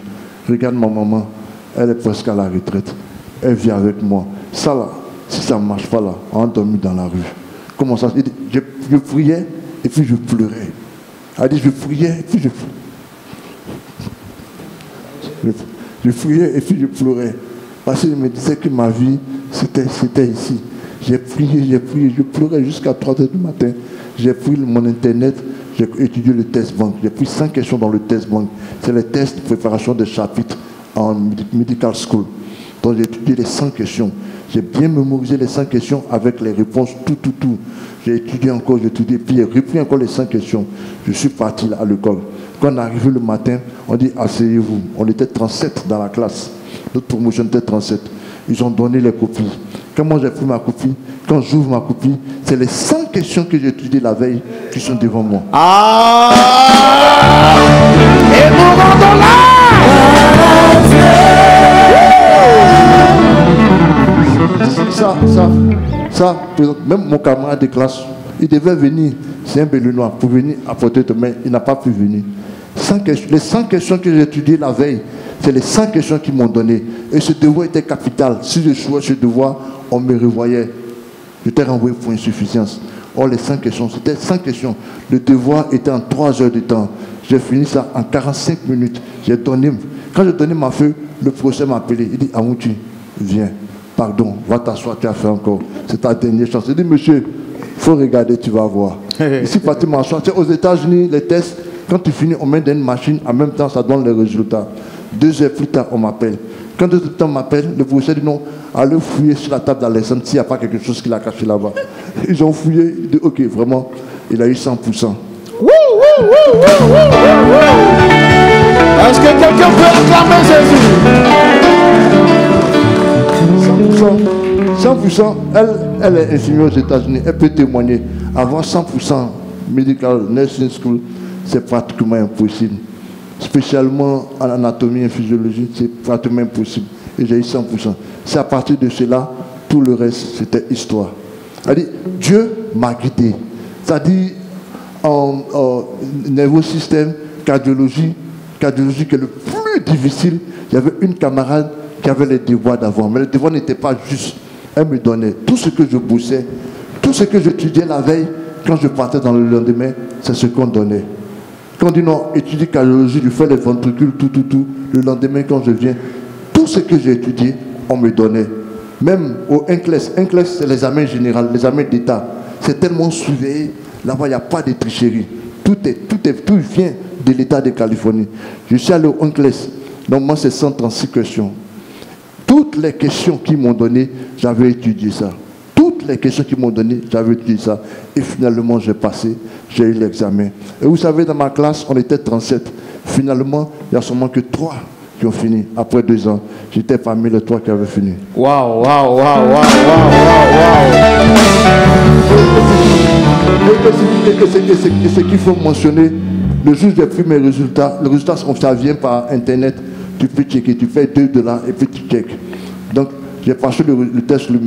Regarde ma maman, elle est presque à la retraite. Elle vit avec moi. Ça là, si ça ne marche pas là, on a dormi dans la rue. Comment ça? Je priais et puis je pleurais. Elle dit, je priais et puis je priais et puis je pleurais. Parce que je me disais que ma vie, c'était ici. J'ai prié, je pleurais jusqu'à 3h du matin. J'ai pris mon internet, j'ai étudié le test bank. J'ai pris 5 questions dans le test bank. C'est les tests de préparation des chapitres en medical school. Donc j'ai étudié les 100 questions. J'ai bien mémorisé les 100 questions avec les réponses, tout. J'ai étudié encore, puis j'ai repris encore les 100 questions. Je suis parti à l'école. Quand on est arrivé le matin, on dit asseyez-vous. On était 37 dans la classe. Notre promotion était 37. Ils ont donné les copies. Quand moi j'ai pris ma copie, quand j'ouvre ma copie, c'est les 100 questions que j'ai étudiées la veille qui sont devant moi. Ah! Et nous rendons là! Ça, même mon camarade de classe, il devait venir, c'est un Béninois, pour venir apporter de main, il n'a pas pu venir. Les 100 questions que j'ai étudiées la veille, c'est les 100 questions qu'ils m'ont données. Et ce devoir était capital. Si je jouais ce devoir, on me revoyait. J'étais renvoyé pour insuffisance. Or, les 100 questions, c'était 100 questions. Le devoir était en 3 heures de temps. J'ai fini ça en 45 minutes. Quand j'ai donné ma feuille, le professeur m'a appelé. Il dit, Amouti, viens. Pardon, va t'asseoir, tu as fait encore. C'est ta dernière chance. Il dit, monsieur, il faut regarder, tu vas voir. Ici, parti m'asseoir. Aux États-Unis, les tests, quand tu finis, on met dans une machine, en même temps, ça donne les résultats. 2 heures plus tard, on m'appelle. Quand 2 heures plus tard, on m'appelle, le professeur dit non, allez fouiller sur la table d'Alexandre s'il n'y a pas quelque chose qu'il a caché là-bas. Ils ont fouillé, ils disent, ok, vraiment, il a eu 100%. Est-ce que quelqu'un peut acclamer Jésus? 100%, elle est infirmière aux États-Unis, elle peut témoigner. Avoir 100% medical nursing school, c'est pratiquement impossible. Spécialement en anatomie et physiologie, c'est pratiquement impossible. Et j'ai eu 100%. C'est à partir de cela, tout le reste, c'était histoire. C'est-à-dire, Dieu m'a guidé. C'est-à-dire, en nerveux système, cardiologie qui est le plus difficile, il y avait une camarade qui avait les devoirs d'avant. Mais les devoirs n'étaient pas justes. Elle me donnait tout ce que je bossais, tout ce que j'étudiais la veille, quand je partais dans le lendemain, c'est ce qu'on donnait. Quand on dit non, étudie cardiologie, je fais les ventricules, tout. Le lendemain, quand je viens, tout ce que j'ai étudié, on me donnait. Même au NCLEX, c'est l'examen général, l'examen d'État. C'est tellement surveillé. Là-bas, il n'y a pas de tricherie. Tout vient de l'État de Californie. Je suis allé au NCLEX. Donc, moi, c'est 136 questions. Toutes les questions qu'ils m'ont données, j'avais étudié ça. Toutes les questions qu'ils m'ont données, j'avais étudié ça. Et finalement, j'ai passé, j'ai eu l'examen. Et vous savez, dans ma classe, on était 37. Finalement, il n'y a seulement que 3 qui ont fini. Après 2 ans, j'étais parmi les 3 qui avaient fini. Waouh. Et ce qu'il faut mentionner, le jour où j'ai pris mes résultats, les résultats, ça vient par Internet. Tu peux checker, tu payes $2 et puis tu checkes. Donc, j'ai passé le test le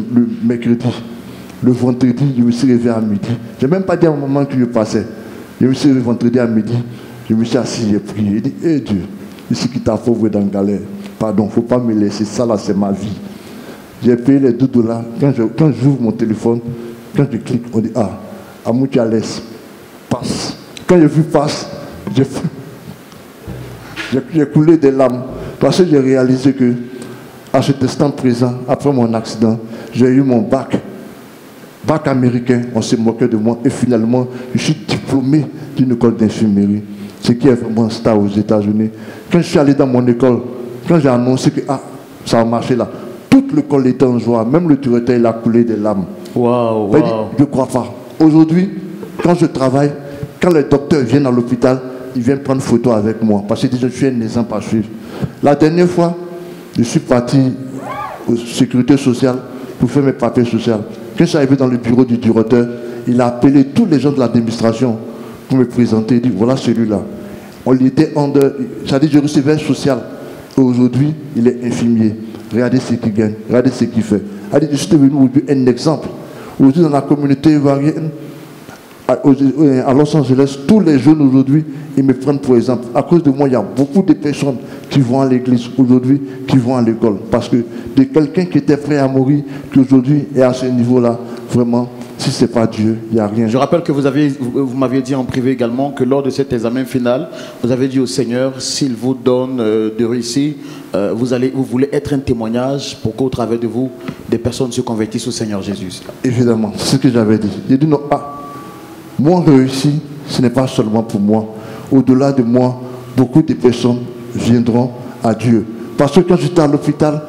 mercredi. Le vendredi, je me suis réveillé à midi. Je n'ai même pas dit à un moment que je passais. Je me suis réveillé vendredi à midi. Je me suis assis, j'ai prié. J'ai dit, hé Dieu, ici qui t'a pauvre dans la galère. Pardon, il ne faut pas me laisser. Ça là, c'est ma vie. J'ai payé les $2. Quand j'ouvre mon téléphone, quand je clique, on dit, ah, Amouti Alès, passe. Quand j'ai vu passe, j'ai coulé des larmes. Parce que j'ai réalisé que, à cet instant présent, après mon accident, j'ai eu mon bac bac américain, on s'est moqué de moi. Et finalement, je suis diplômé d'une école d'infirmerie. Ce qui est vraiment star aux États-Unis. Quand je suis allé dans mon école, quand j'ai annoncé que ça a marché là, toute l'école était en joie. Même le directeur, il a coulé des larmes. Wow, Il dit, je ne crois pas. Aujourd'hui, quand je travaille, quand les docteurs viennent à l'hôpital, ils viennent prendre photo avec moi. Parce que déjà, je suis un exemple à suivre. La dernière fois, je suis parti aux sécurité sociale pour faire mes papiers sociaux. Quand je suis arrivé dans le bureau du directeur, il a appelé tous les gens de l'administration pour me présenter. Il dit, voilà celui-là. On était c'est-à-dire je recevais un social. Aujourd'hui, il est infirmier. Regardez ce qu'il gagne, regardez ce qu'il fait. Je suis devenu aujourd'hui un exemple. Aujourd'hui, dans la communauté ivoirienne, à Los Angeles, tous les jeunes aujourd'hui, ils me prennent pour exemple. À cause de moi, il y a beaucoup de personnes qui vont à l'église aujourd'hui, qui vont à l'école. Parce que de quelqu'un qui était prêt à mourir, qui aujourd'hui est à ce niveau-là, vraiment, si ce n'est pas Dieu, il n'y a rien. Je rappelle que vous m'aviez dit en privé également que lors de cet examen final, vous avez dit au Seigneur, s'il vous donne de réussir, vous voulez être un témoignage pour qu'au travers de vous, des personnes se convertissent au Seigneur Jésus. Évidemment, c'est ce que j'avais dit. J'ai dit non, moi réussi, ce n'est pas seulement pour moi. Au-delà de moi, beaucoup de personnes viendront à Dieu. Parce que quand j'étais à l'hôpital,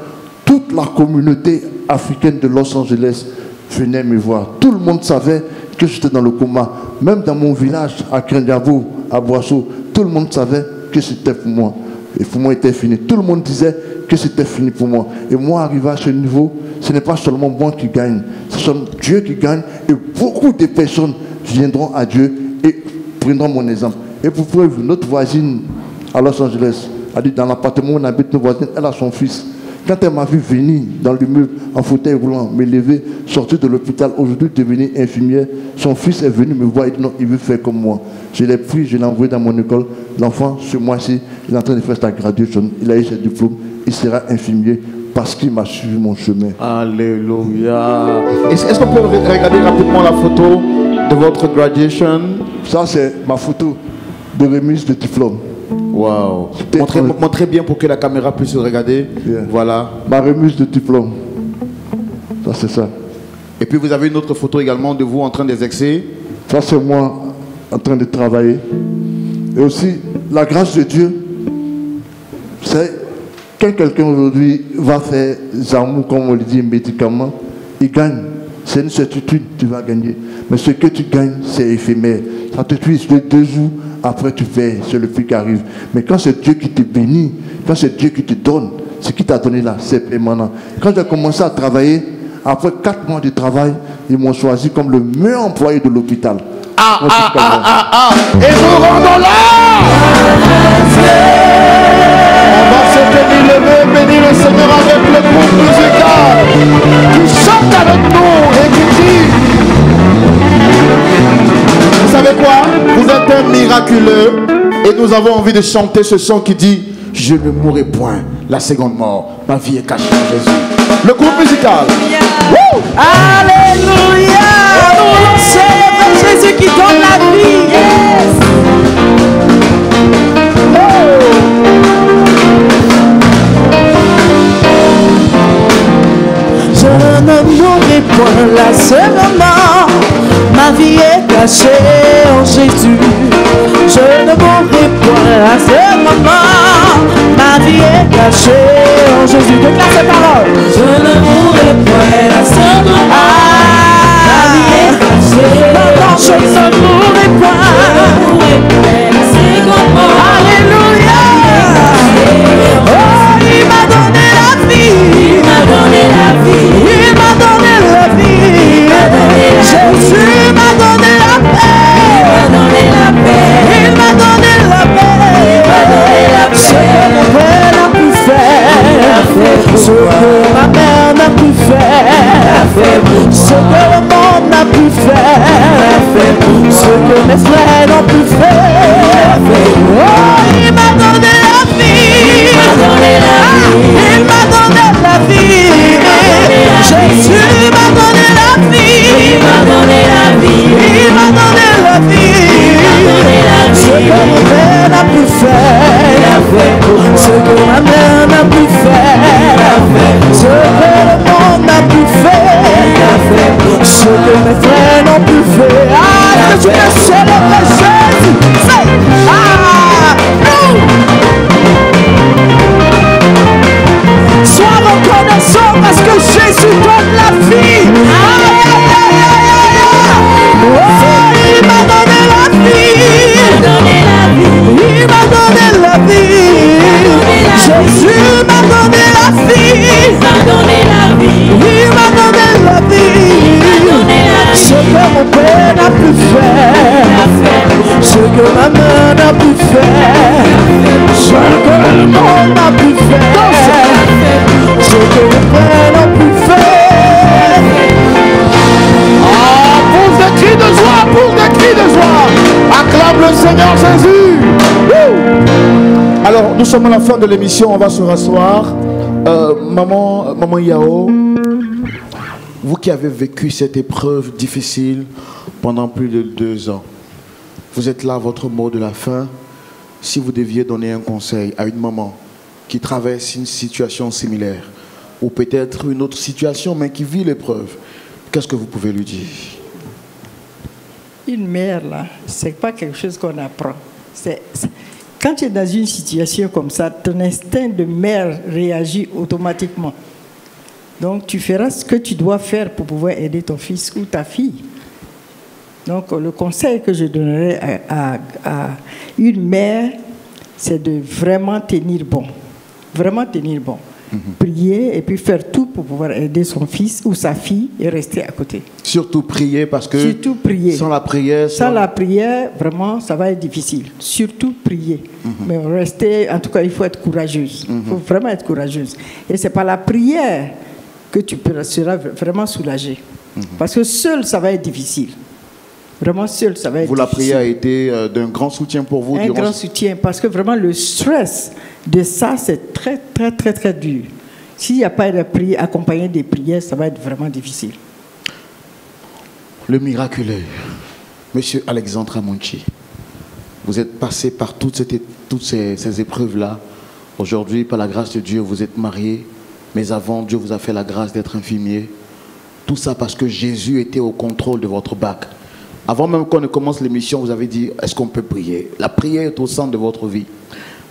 toute la communauté africaine de Los Angeles venait me voir. Tout le monde savait que j'étais dans le coma. Même dans mon village, à Krendiabo, à Boisseau, tout le monde savait que c'était pour moi. Et pour moi, c'était fini. Tout le monde disait que c'était fini pour moi. Et moi, arrivé à ce niveau, ce n'est pas seulement moi qui gagne. C'est Dieu qui gagne. Et beaucoup de personnes viendront à Dieu et prendront mon exemple. Et pour preuve, notre voisine à Los Angeles a dit, dans l'appartement où on habite, notre voisine, elle a son fils. Quand elle m'a vu venir dans l'immeuble en fauteuil roulant, me lever, sortir de l'hôpital, aujourd'hui devenir infirmière, son fils est venu me voir et dit non, il veut faire comme moi. Je l'ai pris, je l'ai envoyé dans mon école. L'enfant, ce mois-ci, il est en train de faire sa graduation. Il a eu ses diplômes, il sera infirmier parce qu'il m'a suivi mon chemin. Alléluia. Est-ce qu'on peut regarder rapidement la photo de votre graduation? Ça, c'est ma photo de remise de diplôme. Wow. Montrez bien pour que la caméra puisse regarder. Yeah. Voilà. Ma remise de diplôme. Ça, c'est ça. Et puis vous avez une autre photo également de vous en train d'exercer. Ça, c'est moi en train de travailler. Et aussi, la grâce de Dieu, c'est quand quelqu'un aujourd'hui va faire zamou, comme on le dit, médicament, il gagne. C'est une certitude, tu vas gagner. Mais ce que tu gagnes, c'est éphémère. Ça te tue 2 jours, après tu perds, c'est le prix qui arrive. Mais quand c'est Dieu qui te bénit, quand c'est Dieu qui te donne, ce qu'il t'a donné là, c'est permanent. Quand j'ai commencé à travailler, après 4 mois de travail, ils m'ont choisi comme le meilleur employé de l'hôpital. Et nous rendons là. On va se lever, bénir le Seigneur avec le groupe musical qui chante avec nous et qui dit, vous savez quoi? Vous êtes un miraculeux et nous avons envie de chanter ce son qui dit, je ne mourrai point la seconde mort, ma vie est cachée en Jésus. Le groupe musical. Alléluia. Nous célébrons Jésus qui donne la vie. Yes. Je ne mourrai point la seconde mort, ma vie est cachée en Jésus. Je ne mourrai point la seconde mort, ma vie est cachée en Jésus. Déclare ces paroles. Je ne mourrai point la seconde mort, ma vie est cachée. Non, je ne mourrai point la seconde mort. Alléluia. Oh, il m'a donné la vie. Il m'a donné la vie. Il m'a donné la vie. Jésus m'a donné la paix. Il m'a donné la paix. Il m'a donné la paix. Il m'a donné la paix. Ce que mon père n'a pu faire, ce que ma mère n'a pu faire, ce que le monde n'a pu faire, ce que mes frères n'ont pu faire. Oh, il m'a donné la vie. Il m'a donné la vie. Il m'a donné la vie. Jésus m'a donné la vie. Il m'a donné la vie. Il m'a donné la vie. Ce que mon père n'a pu faire, ce que ma mère n'a pu faire, ce que le monde n'a pu faire, ce que mes faire, ce que ma main n'a pu faire, ce que le monde n'a pu faire, ce que le frère n'a pu faire. Ah, pousse des cris de joie, pousse des cris de joie. Acclame le Seigneur Jésus. Wouh. Alors, nous sommes à la fin de l'émission, on va se rasseoir. Maman Yao, vous qui avez vécu cette épreuve difficile pendant plus de 2 ans, vous êtes là à votre mot de la fin. Si vous deviez donner un conseil à une maman qui traverse une situation similaire, ou peut-être une autre situation, mais qui vit l'épreuve, qu'est-ce que vous pouvez lui dire? Une mère, là, c'est pas quelque chose qu'on apprend. Quand tu es dans une situation comme ça, ton instinct de mère réagit automatiquement. Donc, tu feras ce que tu dois faire pour pouvoir aider ton fils ou ta fille. Donc, le conseil que je donnerais à une mère, c'est de vraiment tenir bon. Vraiment tenir bon. Prier et puis faire tout pour pouvoir aider son fils ou sa fille et rester à côté. Surtout prier parce que surtout prier. Sans la prière, sans la prière, vraiment, ça va être difficile. Surtout prier. Mais rester, en tout cas, il faut être courageuse. Il faut vraiment être courageuse. Et c'est par la prière que tu seras vraiment soulagée. Parce que seul, ça va être difficile. Vraiment seul, ça va être difficile. La prière a été d'un grand soutien pour vous? Un grand soutien, parce que vraiment le stress de ça, c'est très, très, très, très dur. S'il n'y a pas de prière accompagné des prières, ça va être vraiment difficile. Le miraculeux, Monsieur Alexandre Amonchi, vous êtes passé par toutes ces épreuves-là. Aujourd'hui, par la grâce de Dieu, vous êtes marié, mais avant, Dieu vous a fait la grâce d'être infirmier. Tout ça parce que Jésus était au contrôle de votre bac. Avant même qu'on ne commence l'émission, vous avez dit, est-ce qu'on peut prier? La prière est au centre de votre vie.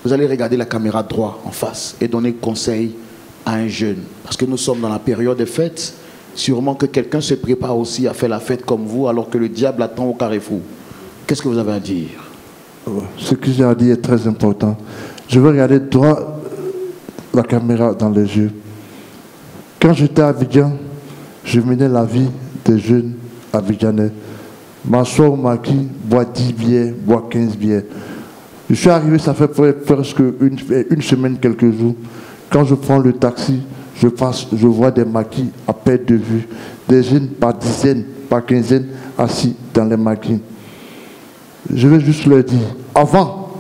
Vous allez regarder la caméra droit en face et donner conseil à un jeune. Parce que nous sommes dans la période des fêtes. Sûrement que quelqu'un se prépare aussi à faire la fête comme vous, alors que le diable attend au carrefour. Qu'est-ce que vous avez à dire? Ce que j'ai à dire est très important. Je veux regarder droit la caméra dans les yeux. Quand j'étais à Abidjan, je menais la vie des jeunes abidjanais. M'asseoir au maquis, boire 10 bières, boire 15 bières. Je suis arrivé, ça fait presque une semaine, quelques jours. Quand je prends le taxi, je vois des maquis à perte de vue. Des jeunes par dizaines, par quinzaines, assis dans les maquis. Je vais juste leur dire, avant,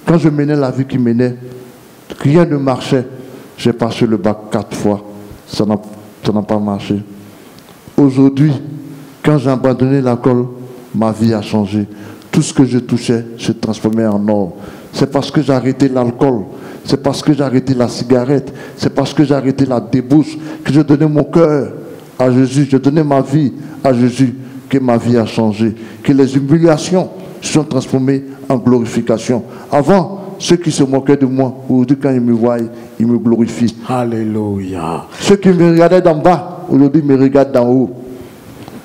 quand je menais la vie qui menait, rien ne marchait. J'ai passé le bac 4 fois. Ça n'a pas marché. Aujourd'hui, quand j'ai abandonné l'alcool, ma vie a changé. Tout ce que je touchais se transformait en or. C'est parce que j'ai arrêté l'alcool, c'est parce que j'ai arrêté la cigarette, c'est parce que j'ai arrêté la débauche, que je donnais mon cœur à Jésus, je donnais ma vie à Jésus, que ma vie a changé, que les humiliations sont transformées en glorification. Avant, ceux qui se moquaient de moi, aujourd'hui quand ils me voient, ils me glorifient. Alléluia. Ceux qui me regardaient d'en bas, aujourd'hui me regardent d'en haut.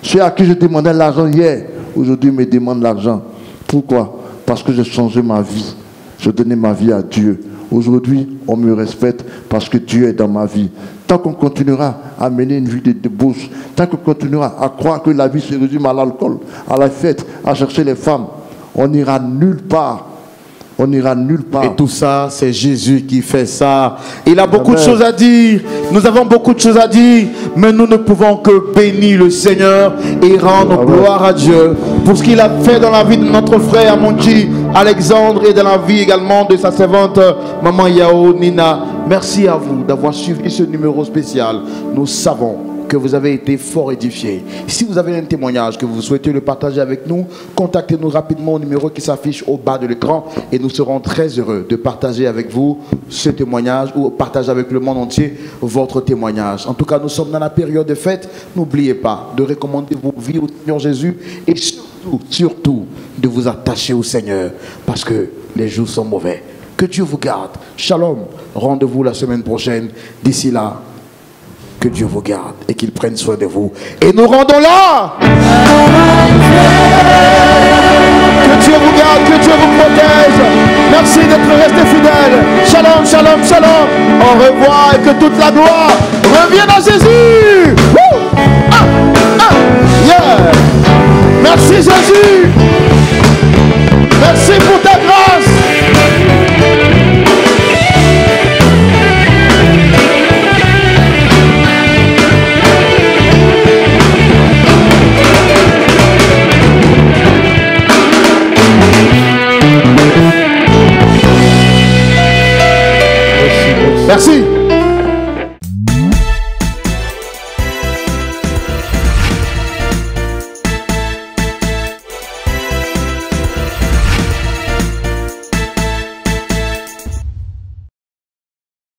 Ceux à qui je demandais l'argent hier, aujourd'hui me demandent l'argent. Pourquoi? Parce que j'ai changé ma vie. Je donnais ma vie à Dieu. Aujourd'hui, on me respecte parce que Dieu est dans ma vie. Tant qu'on continuera à mener une vie de débauche, tant qu'on continuera à croire que la vie se résume à l'alcool, à la fête, à chercher les femmes, on n'ira nulle part. On n'ira nulle part. Et tout ça, c'est Jésus qui fait ça. Il a beaucoup de choses à dire. Nous avons beaucoup de choses à dire. Mais nous ne pouvons que bénir le Seigneur et rendre gloire à Dieu pour ce qu'il a fait dans la vie de notre frère Amonchi Alexandre et dans la vie également de sa servante Maman Yao Nina. Merci à vous d'avoir suivi ce numéro spécial. Nous savons que vous avez été fort édifiés. Si vous avez un témoignage que vous souhaitez le partager avec nous, contactez-nous rapidement au numéro qui s'affiche au bas de l'écran et nous serons très heureux de partager avec vous ce témoignage ou partager avec le monde entier votre témoignage. En tout cas, nous sommes dans la période de fête. N'oubliez pas de recommander vos vies au Seigneur Jésus et surtout de vous attacher au Seigneur parce que les jours sont mauvais. Que Dieu vous garde. Shalom. Rendez-vous la semaine prochaine. D'ici là, que Dieu vous garde et qu'il prenne soin de vous. Et nous rendons là. Que Dieu vous garde, que Dieu vous protège. Merci d'être resté fidèle. Shalom, shalom, shalom. Au revoir et que toute la gloire revienne à Jésus.